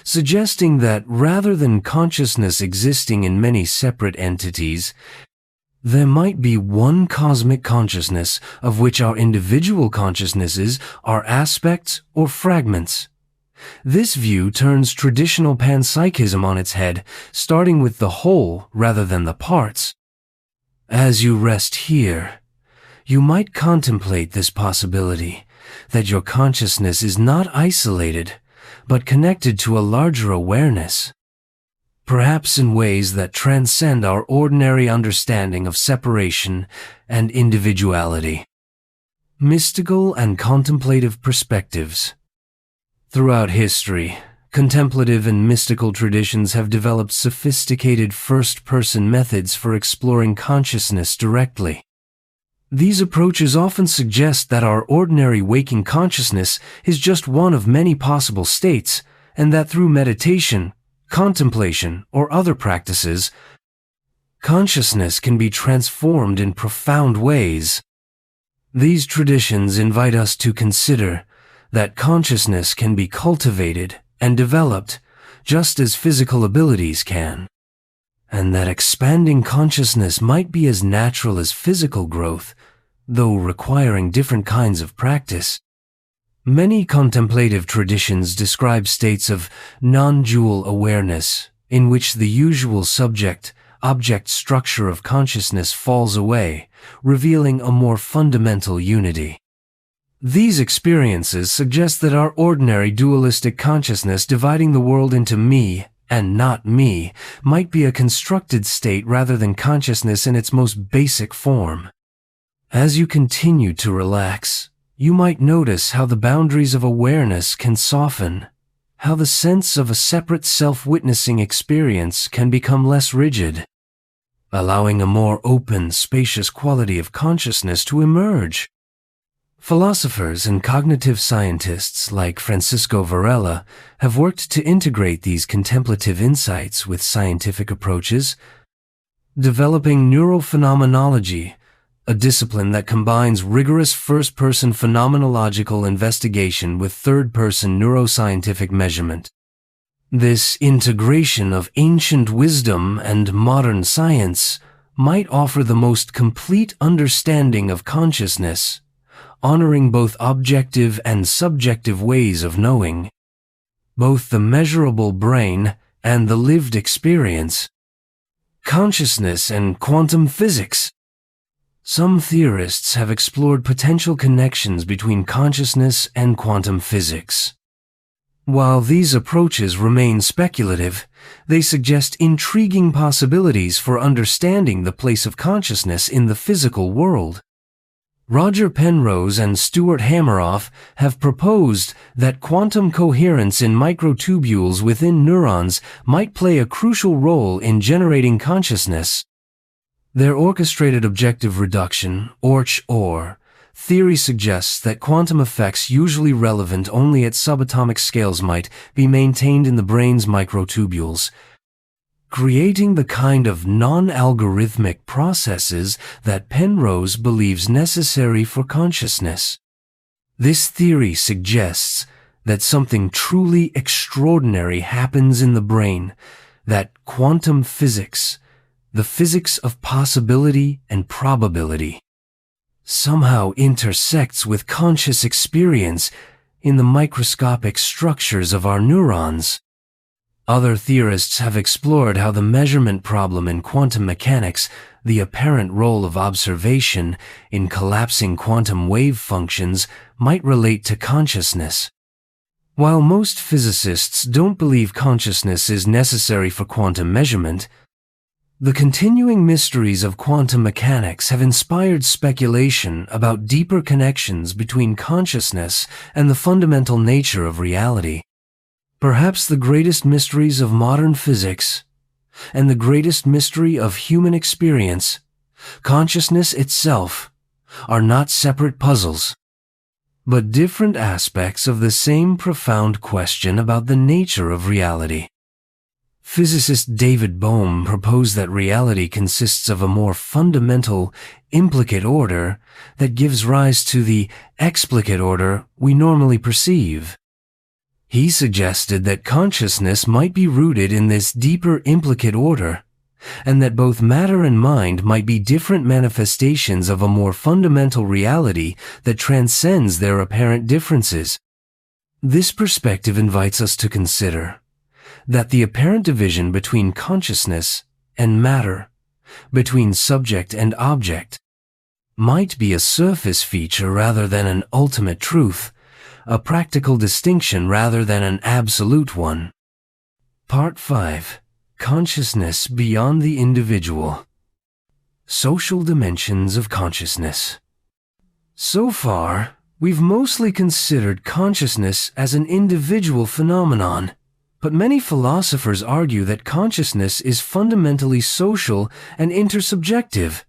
suggesting that rather than consciousness existing in many separate entities, there might be one cosmic consciousness of which our individual consciousnesses are aspects or fragments. This view turns traditional panpsychism on its head, starting with the whole rather than the parts. As you rest here, you might contemplate this possibility, that your consciousness is not isolated, but connected to a larger awareness, perhaps in ways that transcend our ordinary understanding of separation and individuality. Mystical and contemplative perspectives. Throughout history, contemplative and mystical traditions have developed sophisticated first-person methods for exploring consciousness directly. These approaches often suggest that our ordinary waking consciousness is just one of many possible states, and that through meditation, contemplation, or other practices, consciousness can be transformed in profound ways. These traditions invite us to consider that consciousness can be cultivated and developed just as physical abilities can, and that expanding consciousness might be as natural as physical growth, though requiring different kinds of practice. Many contemplative traditions describe states of non-dual awareness, in which the usual subject-object structure of consciousness falls away, revealing a more fundamental unity. These experiences suggest that our ordinary dualistic consciousness dividing the world into me and not me might be a constructed state rather than consciousness in its most basic form. As you continue to relax, you might notice how the boundaries of awareness can soften, how the sense of a separate self-witnessing experience can become less rigid, allowing a more open, spacious quality of consciousness to emerge. Philosophers and cognitive scientists like Francisco Varela have worked to integrate these contemplative insights with scientific approaches, developing neurophenomenology, a discipline that combines rigorous first-person phenomenological investigation with third-person neuroscientific measurement. This integration of ancient wisdom and modern science might offer the most complete understanding of consciousness, honoring both objective and subjective ways of knowing, both the measurable brain and the lived experience. Consciousness and quantum physics. Some theorists have explored potential connections between consciousness and quantum physics. While these approaches remain speculative, they suggest intriguing possibilities for understanding the place of consciousness in the physical world. Roger Penrose and Stuart Hameroff have proposed that quantum coherence in microtubules within neurons might play a crucial role in generating consciousness. Their orchestrated objective reduction, ORCH-OR, theory suggests that quantum effects usually relevant only at subatomic scales might be maintained in the brain's microtubules, creating the kind of non-algorithmic processes that Penrose believes necessary for consciousness. This theory suggests that something truly extraordinary happens in the brain, that quantum physics, the physics of possibility and probability, somehow intersects with conscious experience in the microscopic structures of our neurons. Other theorists have explored how the measurement problem in quantum mechanics, the apparent role of observation in collapsing quantum wave functions, might relate to consciousness. While most physicists don't believe consciousness is necessary for quantum measurement, the continuing mysteries of quantum mechanics have inspired speculation about deeper connections between consciousness and the fundamental nature of reality. Perhaps the greatest mysteries of modern physics, and the greatest mystery of human experience, consciousness itself, are not separate puzzles, but different aspects of the same profound question about the nature of reality. Physicist David Bohm proposed that reality consists of a more fundamental, implicate order that gives rise to the explicate order we normally perceive. He suggested that consciousness might be rooted in this deeper implicate order, and that both matter and mind might be different manifestations of a more fundamental reality that transcends their apparent differences. This perspective invites us to consider that the apparent division between consciousness and matter, between subject and object, might be a surface feature rather than an ultimate truth, a practical distinction rather than an absolute one. Part 5. Consciousness beyond the individual. Social dimensions of consciousness. So far, we've mostly considered consciousness as an individual phenomenon, but many philosophers argue that consciousness is fundamentally social and intersubjective.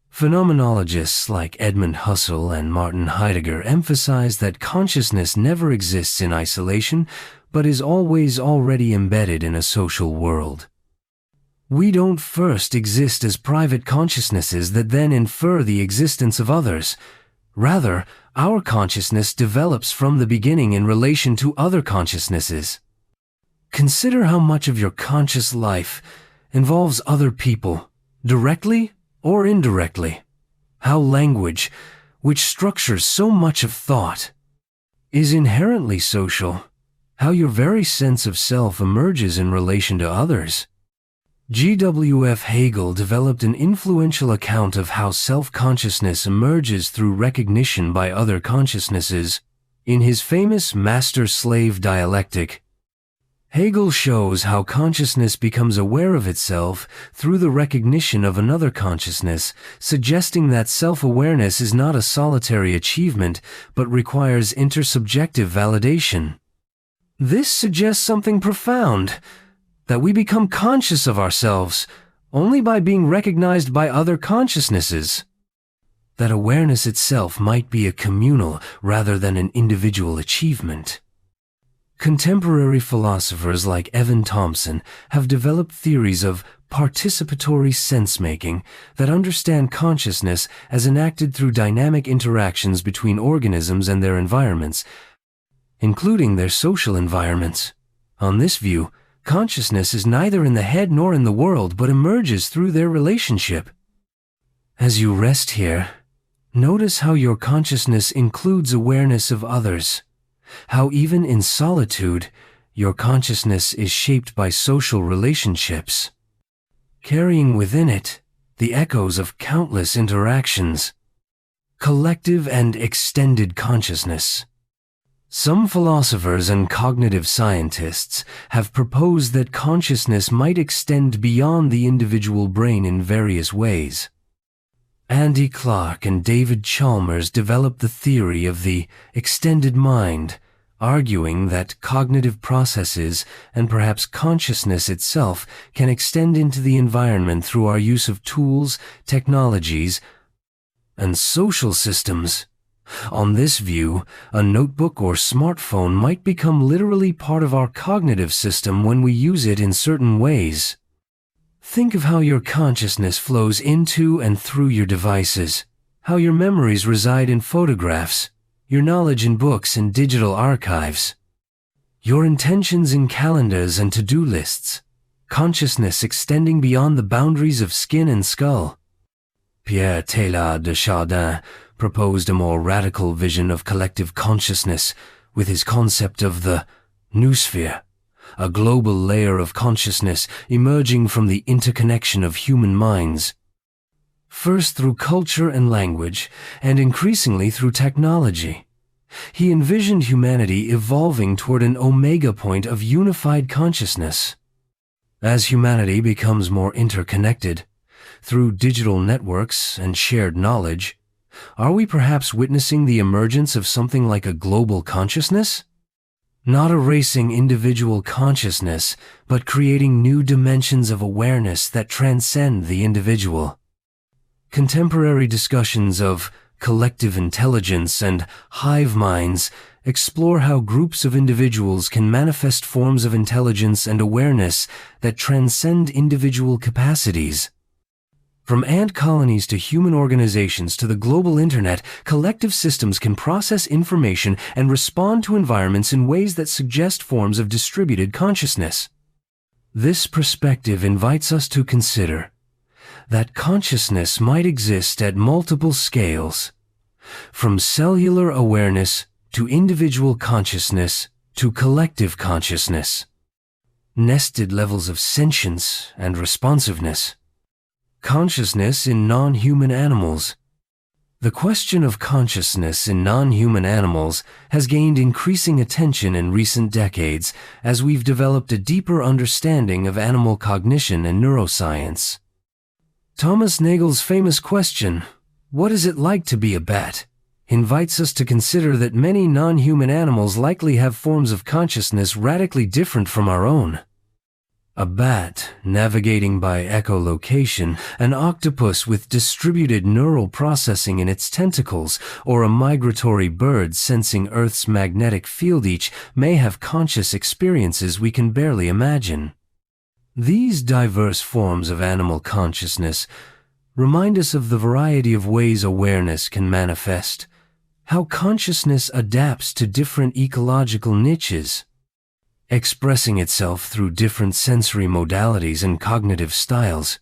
Phenomenologists like Edmund Husserl and Martin Heidegger emphasize that consciousness never exists in isolation, but is always already embedded in a social world. We don't first exist as private consciousnesses that then infer the existence of others. Rather, our consciousness develops from the beginning in relation to other consciousnesses. Consider how much of your conscious life involves other people, directly or indirectly. How language, which structures so much of thought, is inherently social. How your very sense of self emerges in relation to others. G.W.F. Hegel developed an influential account of how self-consciousness emerges through recognition by other consciousnesses. In his famous master-slave dialectic, Hegel shows how consciousness becomes aware of itself through the recognition of another consciousness, suggesting that self-awareness is not a solitary achievement, but requires intersubjective validation. This suggests something profound, that we become conscious of ourselves only by being recognized by other consciousnesses. That awareness itself might be a communal rather than an individual achievement. Contemporary philosophers like Evan Thompson have developed theories of participatory sense-making that understand consciousness as enacted through dynamic interactions between organisms and their environments, including their social environments. On this view, consciousness is neither in the head nor in the world, but emerges through their relationship. As you rest here, notice how your consciousness includes awareness of others. How even in solitude, your consciousness is shaped by social relationships, carrying within it the echoes of countless interactions. Collective and extended consciousness. Some philosophers and cognitive scientists have proposed that consciousness might extend beyond the individual brain in various ways. Andy Clark and David Chalmers developed the theory of the extended mind, arguing that cognitive processes and perhaps consciousness itself can extend into the environment through our use of tools, technologies, and social systems. On this view, a notebook or smartphone might become literally part of our cognitive system when we use it in certain ways. Think of how your consciousness flows into and through your devices, how your memories reside in photographs, your knowledge in books and digital archives, your intentions in calendars and to-do lists, consciousness extending beyond the boundaries of skin and skull. Pierre Teilhard de Chardin proposed a more radical vision of collective consciousness with his concept of the noosphere, a global layer of consciousness emerging from the interconnection of human minds. First through culture and language, and increasingly through technology. He envisioned humanity evolving toward an omega point of unified consciousness. As humanity becomes more interconnected, through digital networks and shared knowledge, are we perhaps witnessing the emergence of something like a global consciousness? Not erasing individual consciousness, but creating new dimensions of awareness that transcend the individual. Contemporary discussions of collective intelligence and hive minds explore how groups of individuals can manifest forms of intelligence and awareness that transcend individual capacities. From ant colonies to human organizations to the global internet, collective systems can process information and respond to environments in ways that suggest forms of distributed consciousness. This perspective invites us to consider that consciousness might exist at multiple scales, from cellular awareness to individual consciousness to collective consciousness, nested levels of sentience and responsiveness. Consciousness in non-human animals. The question of consciousness in non-human animals has gained increasing attention in recent decades as we've developed a deeper understanding of animal cognition and neuroscience. Thomas Nagel's famous question, "What is it like to be a bat?" invites us to consider that many non-human animals likely have forms of consciousness radically different from our own. A bat navigating by echolocation, an octopus with distributed neural processing in its tentacles, or a migratory bird sensing Earth's magnetic field each may have conscious experiences we can barely imagine. These diverse forms of animal consciousness remind us of the variety of ways awareness can manifest, how consciousness adapts to different ecological niches, expressing itself through different sensory modalities and cognitive styles.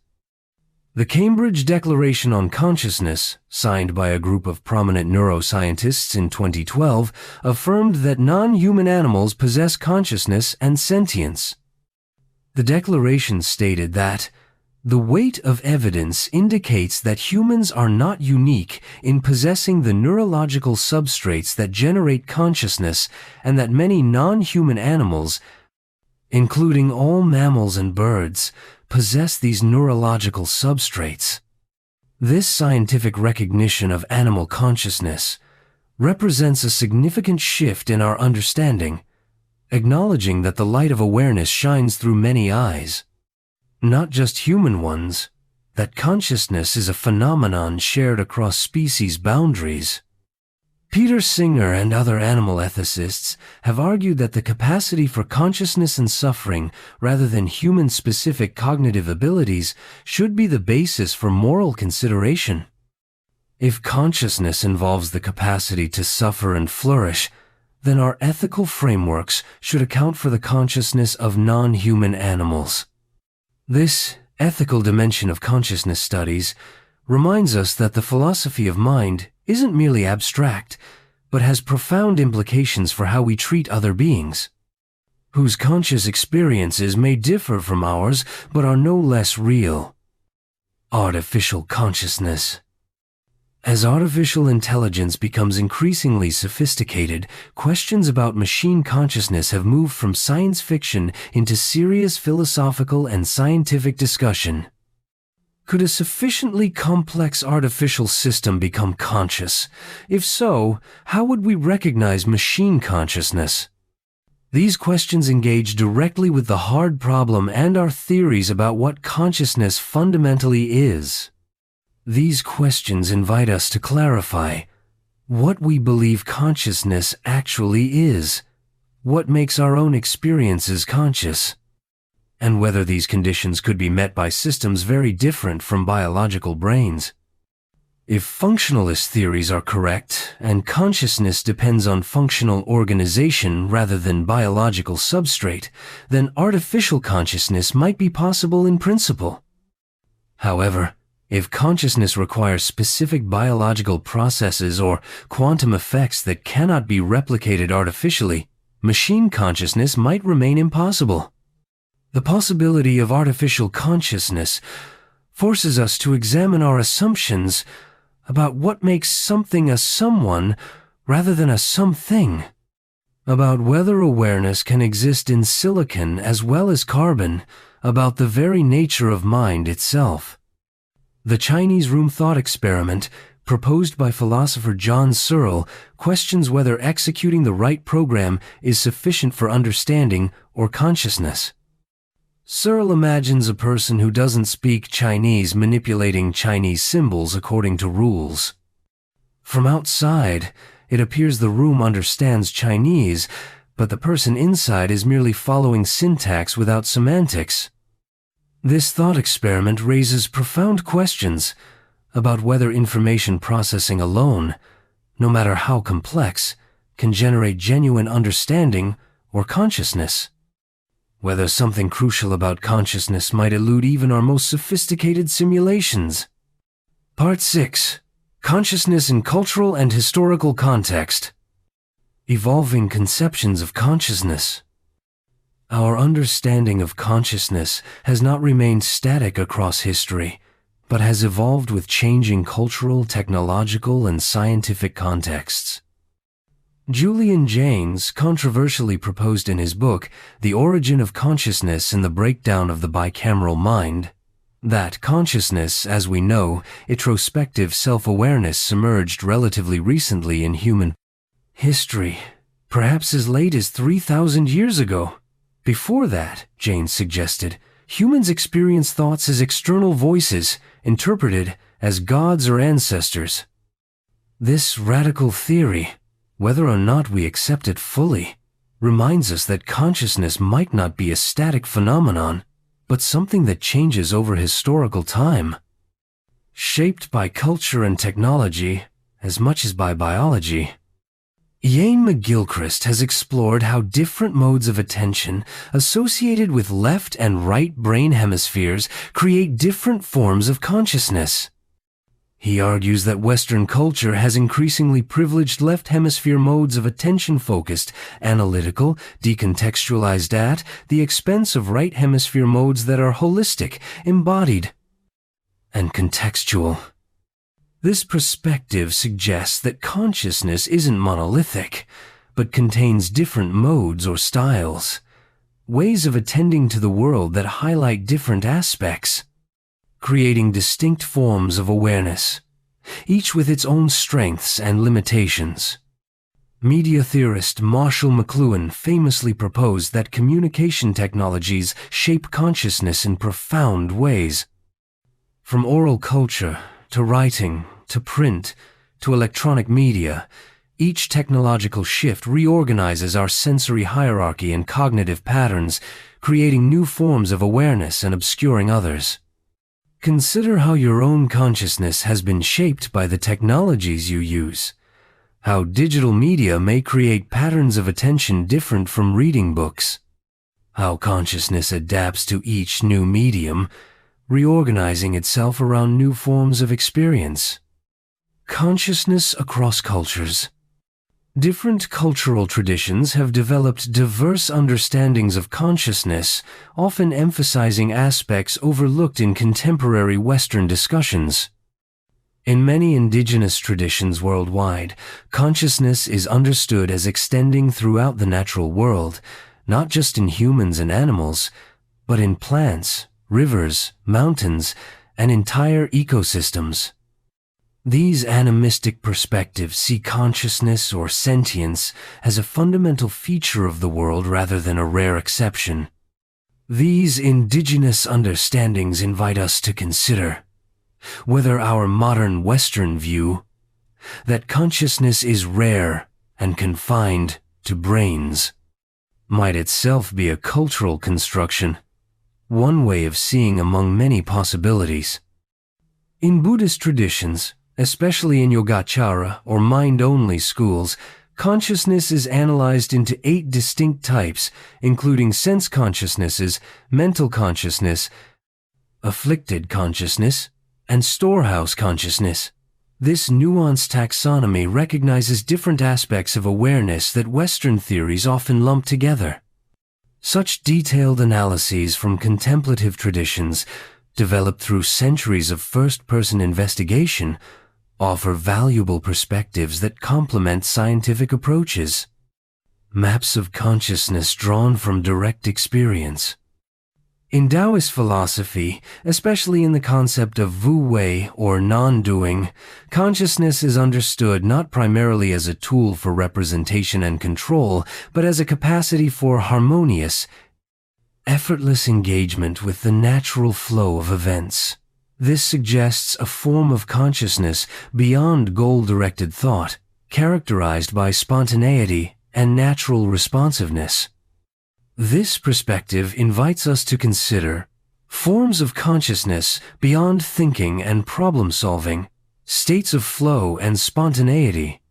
The Cambridge Declaration on Consciousness, signed by a group of prominent neuroscientists in 2012, affirmed that non-human animals possess consciousness and sentience. The declaration stated that the weight of evidence indicates that humans are not unique in possessing the neurological substrates that generate consciousness and that many non-human animals, including all mammals and birds, possess these neurological substrates. This scientific recognition of animal consciousness represents a significant shift in our understanding, acknowledging that the light of awareness shines through many eyes, not just human ones, that consciousness is a phenomenon shared across species boundaries. Peter Singer and other animal ethicists have argued that the capacity for consciousness and suffering, rather than human-specific cognitive abilities, should be the basis for moral consideration. If consciousness involves the capacity to suffer and flourish, then our ethical frameworks should account for the consciousness of non-human animals. This ethical dimension of consciousness studies reminds us that the philosophy of mind isn't merely abstract, but has profound implications for how we treat other beings, whose conscious experiences may differ from ours but are no less real. Artificial consciousness. As artificial intelligence becomes increasingly sophisticated, questions about machine consciousness have moved from science fiction into serious philosophical and scientific discussion. Could a sufficiently complex artificial system become conscious? If so, how would we recognize machine consciousness? These questions engage directly with the hard problem and our theories about what consciousness fundamentally is. These questions invite us to clarify what we believe consciousness actually is, what makes our own experiences conscious, and whether these conditions could be met by systems very different from biological brains. If functionalist theories are correct, and consciousness depends on functional organization rather than biological substrate, then artificial consciousness might be possible in principle. However, if consciousness requires specific biological processes or quantum effects that cannot be replicated artificially, machine consciousness might remain impossible. The possibility of artificial consciousness forces us to examine our assumptions about what makes something a someone rather than a something, about whether awareness can exist in silicon as well as carbon, about the very nature of mind itself. The Chinese room thought experiment, proposed by philosopher John Searle, questions whether executing the right program is sufficient for understanding or consciousness. Searle imagines a person who doesn't speak Chinese manipulating Chinese symbols according to rules. From outside, it appears the room understands Chinese, but the person inside is merely following syntax without semantics. This thought experiment raises profound questions about whether information processing alone, no matter how complex, can generate genuine understanding or consciousness. Whether something crucial about consciousness might elude even our most sophisticated simulations. Part 6. Consciousness in Cultural and Historical Context. Evolving conceptions of consciousness. Our understanding of consciousness has not remained static across history, but has evolved with changing cultural, technological, and scientific contexts. Julian Jaynes controversially proposed in his book, The Origin of Consciousness and the Breakdown of the Bicameral Mind, that consciousness, as we know, introspective self-awareness emerged relatively recently in human history, perhaps as late as 3,000 years ago. Before that, Jaynes suggested, humans experience thoughts as external voices, interpreted as gods or ancestors. This radical theory, whether or not we accept it fully, reminds us that consciousness might not be a static phenomenon, but something that changes over historical time, shaped by culture and technology as much as by biology. Ian McGilchrist has explored how different modes of attention associated with left and right brain hemispheres create different forms of consciousness. He argues that Western culture has increasingly privileged left hemisphere modes of attention-focused, analytical, decontextualized at the expense of right hemisphere modes that are holistic, embodied, and contextual. This perspective suggests that consciousness isn't monolithic, but contains different modes or styles, ways of attending to the world that highlight different aspects, creating distinct forms of awareness, each with its own strengths and limitations. Media theorist Marshall McLuhan famously proposed that communication technologies shape consciousness in profound ways. From oral culture to writing, to print, to electronic media, each technological shift reorganizes our sensory hierarchy and cognitive patterns, creating new forms of awareness and obscuring others. Consider how your own consciousness has been shaped by the technologies you use, how digital media may create patterns of attention different from reading books, how consciousness adapts to each new medium, reorganizing itself around new forms of experience. Consciousness across cultures. Different cultural traditions have developed diverse understandings of consciousness, often emphasizing aspects overlooked in contemporary Western discussions. In many indigenous traditions worldwide, consciousness is understood as extending throughout the natural world, not just in humans and animals, but in plants, rivers, mountains, and entire ecosystems. These animistic perspectives see consciousness or sentience as a fundamental feature of the world rather than a rare exception. These indigenous understandings invite us to consider whether our modern Western view that consciousness is rare and confined to brains might itself be a cultural construction, one way of seeing among many possibilities. In Buddhist traditions, especially in Yogacara or mind-only schools, consciousness is analyzed into 8 distinct types, including sense consciousnesses, mental consciousness, afflicted consciousness, and storehouse consciousness. This nuanced taxonomy recognizes different aspects of awareness that Western theories often lump together. Such detailed analyses from contemplative traditions, developed through centuries of first-person investigation, offer valuable perspectives that complement scientific approaches. Maps of consciousness drawn from direct experience. In Taoist philosophy, especially in the concept of Wu Wei or non-doing, consciousness is understood not primarily as a tool for representation and control, but as a capacity for harmonious, effortless engagement with the natural flow of events. This suggests a form of consciousness beyond goal-directed thought, characterized by spontaneity and natural responsiveness. This perspective invites us to consider forms of consciousness beyond thinking and problem-solving, states of flow and spontaneity,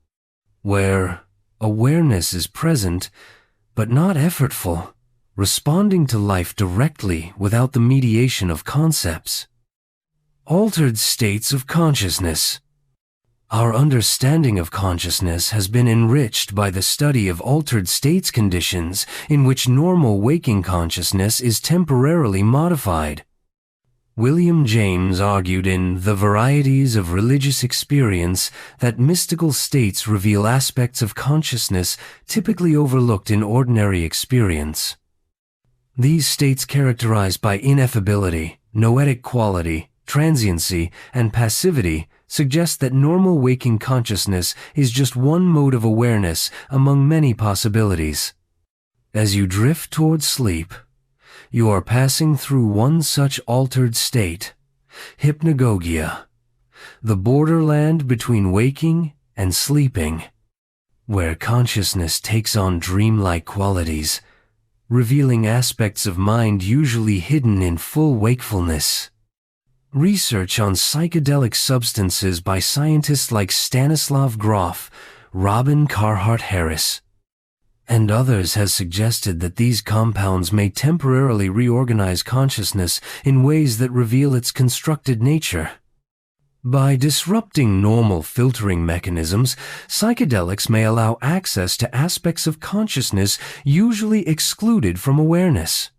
where awareness is present but not effortful, responding to life directly without the mediation of concepts. Altered states of consciousness. Our understanding of consciousness has been enriched by the study of altered states conditions in which normal waking consciousness is temporarily modified. William James argued in The Varieties of Religious Experience that mystical states reveal aspects of consciousness typically overlooked in ordinary experience. These states characterized by ineffability, noetic quality, transiency, and passivity suggest that normal waking consciousness is just one mode of awareness among many possibilities. As you drift toward sleep, you are passing through one such altered state, hypnagogia, the borderland between waking and sleeping, where consciousness takes on dreamlike qualities, revealing aspects of mind usually hidden in full wakefulness. Research on psychedelic substances by scientists like Stanislav Grof, Robin Carhart Harris, and others has suggested that these compounds may temporarily reorganize consciousness in ways that reveal its constructed nature. By disrupting normal filtering mechanisms, psychedelics may allow access to aspects of consciousness usually excluded from awareness.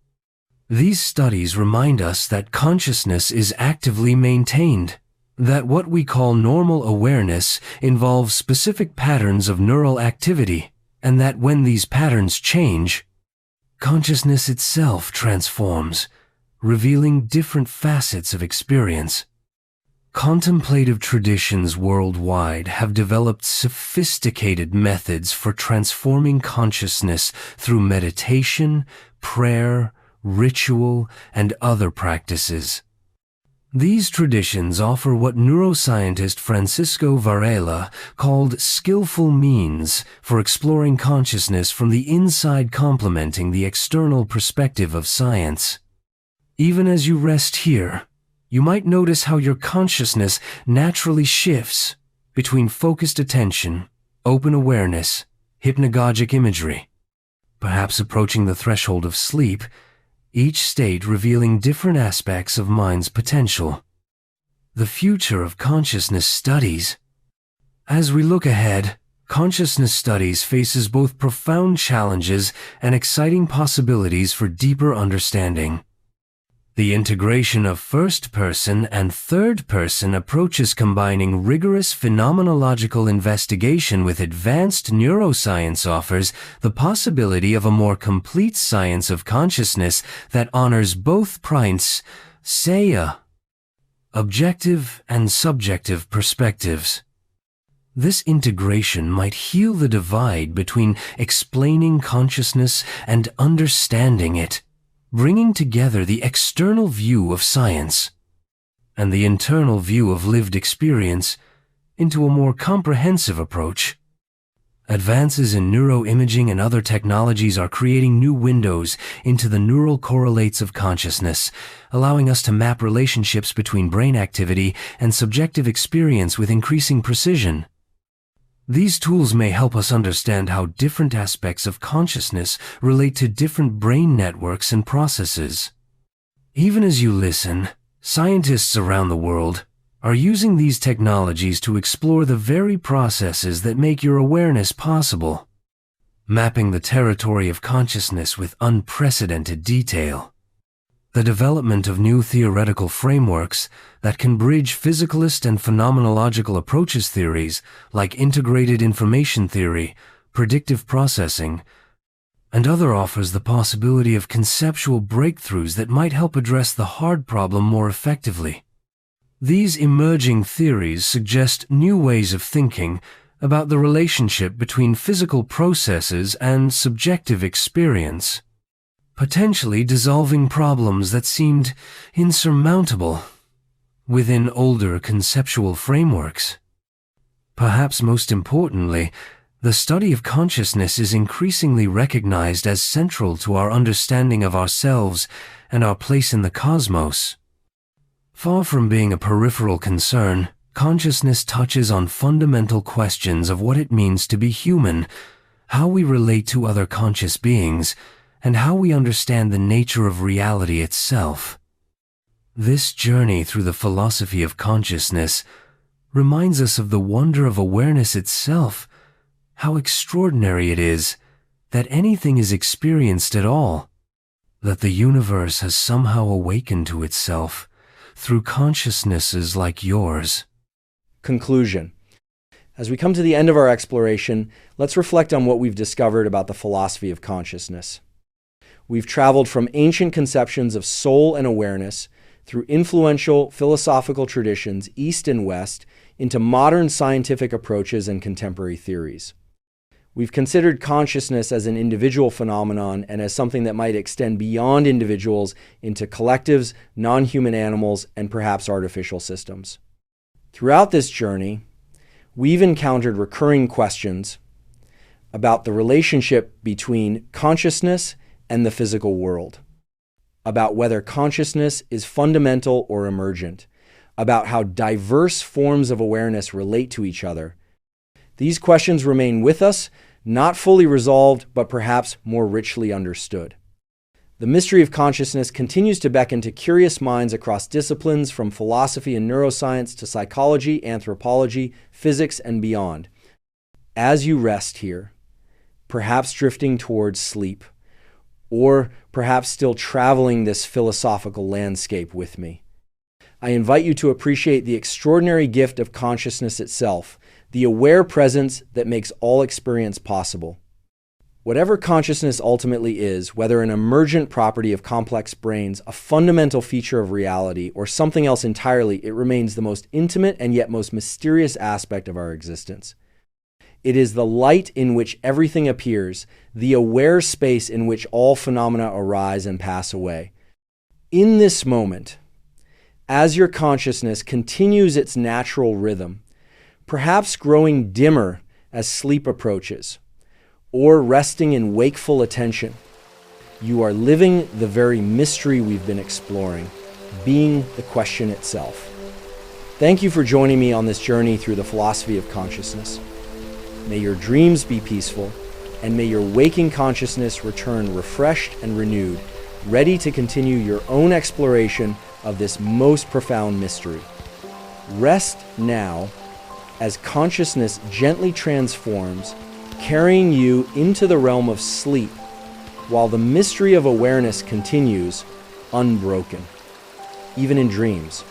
These studies remind us that consciousness is actively maintained, that what we call normal awareness involves specific patterns of neural activity, and that when these patterns change, consciousness itself transforms, revealing different facets of experience. Contemplative traditions worldwide have developed sophisticated methods for transforming consciousness through meditation, prayer, ritual, and other practices. These traditions offer what neuroscientist Francisco Varela called skillful means for exploring consciousness from the inside, complementing the external perspective of science. Even as you rest here, you might notice how your consciousness naturally shifts between focused attention, open awareness, hypnagogic imagery, perhaps approaching the threshold of sleep, each state revealing different aspects of mind's potential. The future of consciousness studies. As we look ahead, consciousness studies faces both profound challenges and exciting possibilities for deeper understanding. The integration of first-person and third-person approaches, combining rigorous phenomenological investigation with advanced neuroscience, offers the possibility of a more complete science of consciousness that honors both Prince Saya. objective and subjective perspectives. This integration might heal the divide between explaining consciousness and understanding it, bringing together the external view of science and the internal view of lived experience into a more comprehensive approach. Advances in neuroimaging and other technologies are creating new windows into the neural correlates of consciousness, allowing us to map relationships between brain activity and subjective experience with increasing precision. These tools may help us understand how different aspects of consciousness relate to different brain networks and processes. Even as you listen, scientists around the world are using these technologies to explore the very processes that make your awareness possible, mapping the territory of consciousness with unprecedented detail. The development of new theoretical frameworks that can bridge physicalist and phenomenological approaches theories like integrated information theory, predictive processing, and other offers the possibility of conceptual breakthroughs that might help address the hard problem more effectively. These emerging theories suggest new ways of thinking about the relationship between physical processes and subjective experience, potentially dissolving problems that seemed insurmountable within older conceptual frameworks. Perhaps most importantly, the study of consciousness is increasingly recognized as central to our understanding of ourselves and our place in the cosmos. Far from being a peripheral concern, consciousness touches on fundamental questions of what it means to be human, how we relate to other conscious beings, and how we understand the nature of reality itself. This journey through the philosophy of consciousness reminds us of the wonder of awareness itself, how extraordinary it is that anything is experienced at all, that the universe has somehow awakened to itself through consciousnesses like yours. Conclusion. As we come to the end of our exploration, let's reflect on what we've discovered about the philosophy of consciousness. We've traveled from ancient conceptions of soul and awareness through influential philosophical traditions, East and West, into modern scientific approaches and contemporary theories. We've considered consciousness as an individual phenomenon and as something that might extend beyond individuals into collectives, non-human animals, and perhaps artificial systems. Throughout this journey, we've encountered recurring questions about the relationship between consciousness and the physical world, about whether consciousness is fundamental or emergent, about how diverse forms of awareness relate to each other. These questions remain with us, not fully resolved, but perhaps more richly understood. The mystery of consciousness continues to beckon to curious minds across disciplines from philosophy and neuroscience to psychology, anthropology, physics, and beyond. As you rest here, perhaps drifting towards sleep, or perhaps still traveling this philosophical landscape with me, I invite you to appreciate the extraordinary gift of consciousness itself, the aware presence that makes all experience possible. Whatever consciousness ultimately is, whether an emergent property of complex brains, a fundamental feature of reality, or something else entirely, it remains the most intimate and yet most mysterious aspect of our existence. It is the light in which everything appears, the aware space in which all phenomena arise and pass away. In this moment, as your consciousness continues its natural rhythm, perhaps growing dimmer as sleep approaches, or resting in wakeful attention, you are living the very mystery we've been exploring, being the question itself. Thank you for joining me on this journey through the philosophy of consciousness. May your dreams be peaceful, and may your waking consciousness return refreshed and renewed, ready to continue your own exploration of this most profound mystery. Rest now as consciousness gently transforms, carrying you into the realm of sleep, while the mystery of awareness continues unbroken, even in dreams.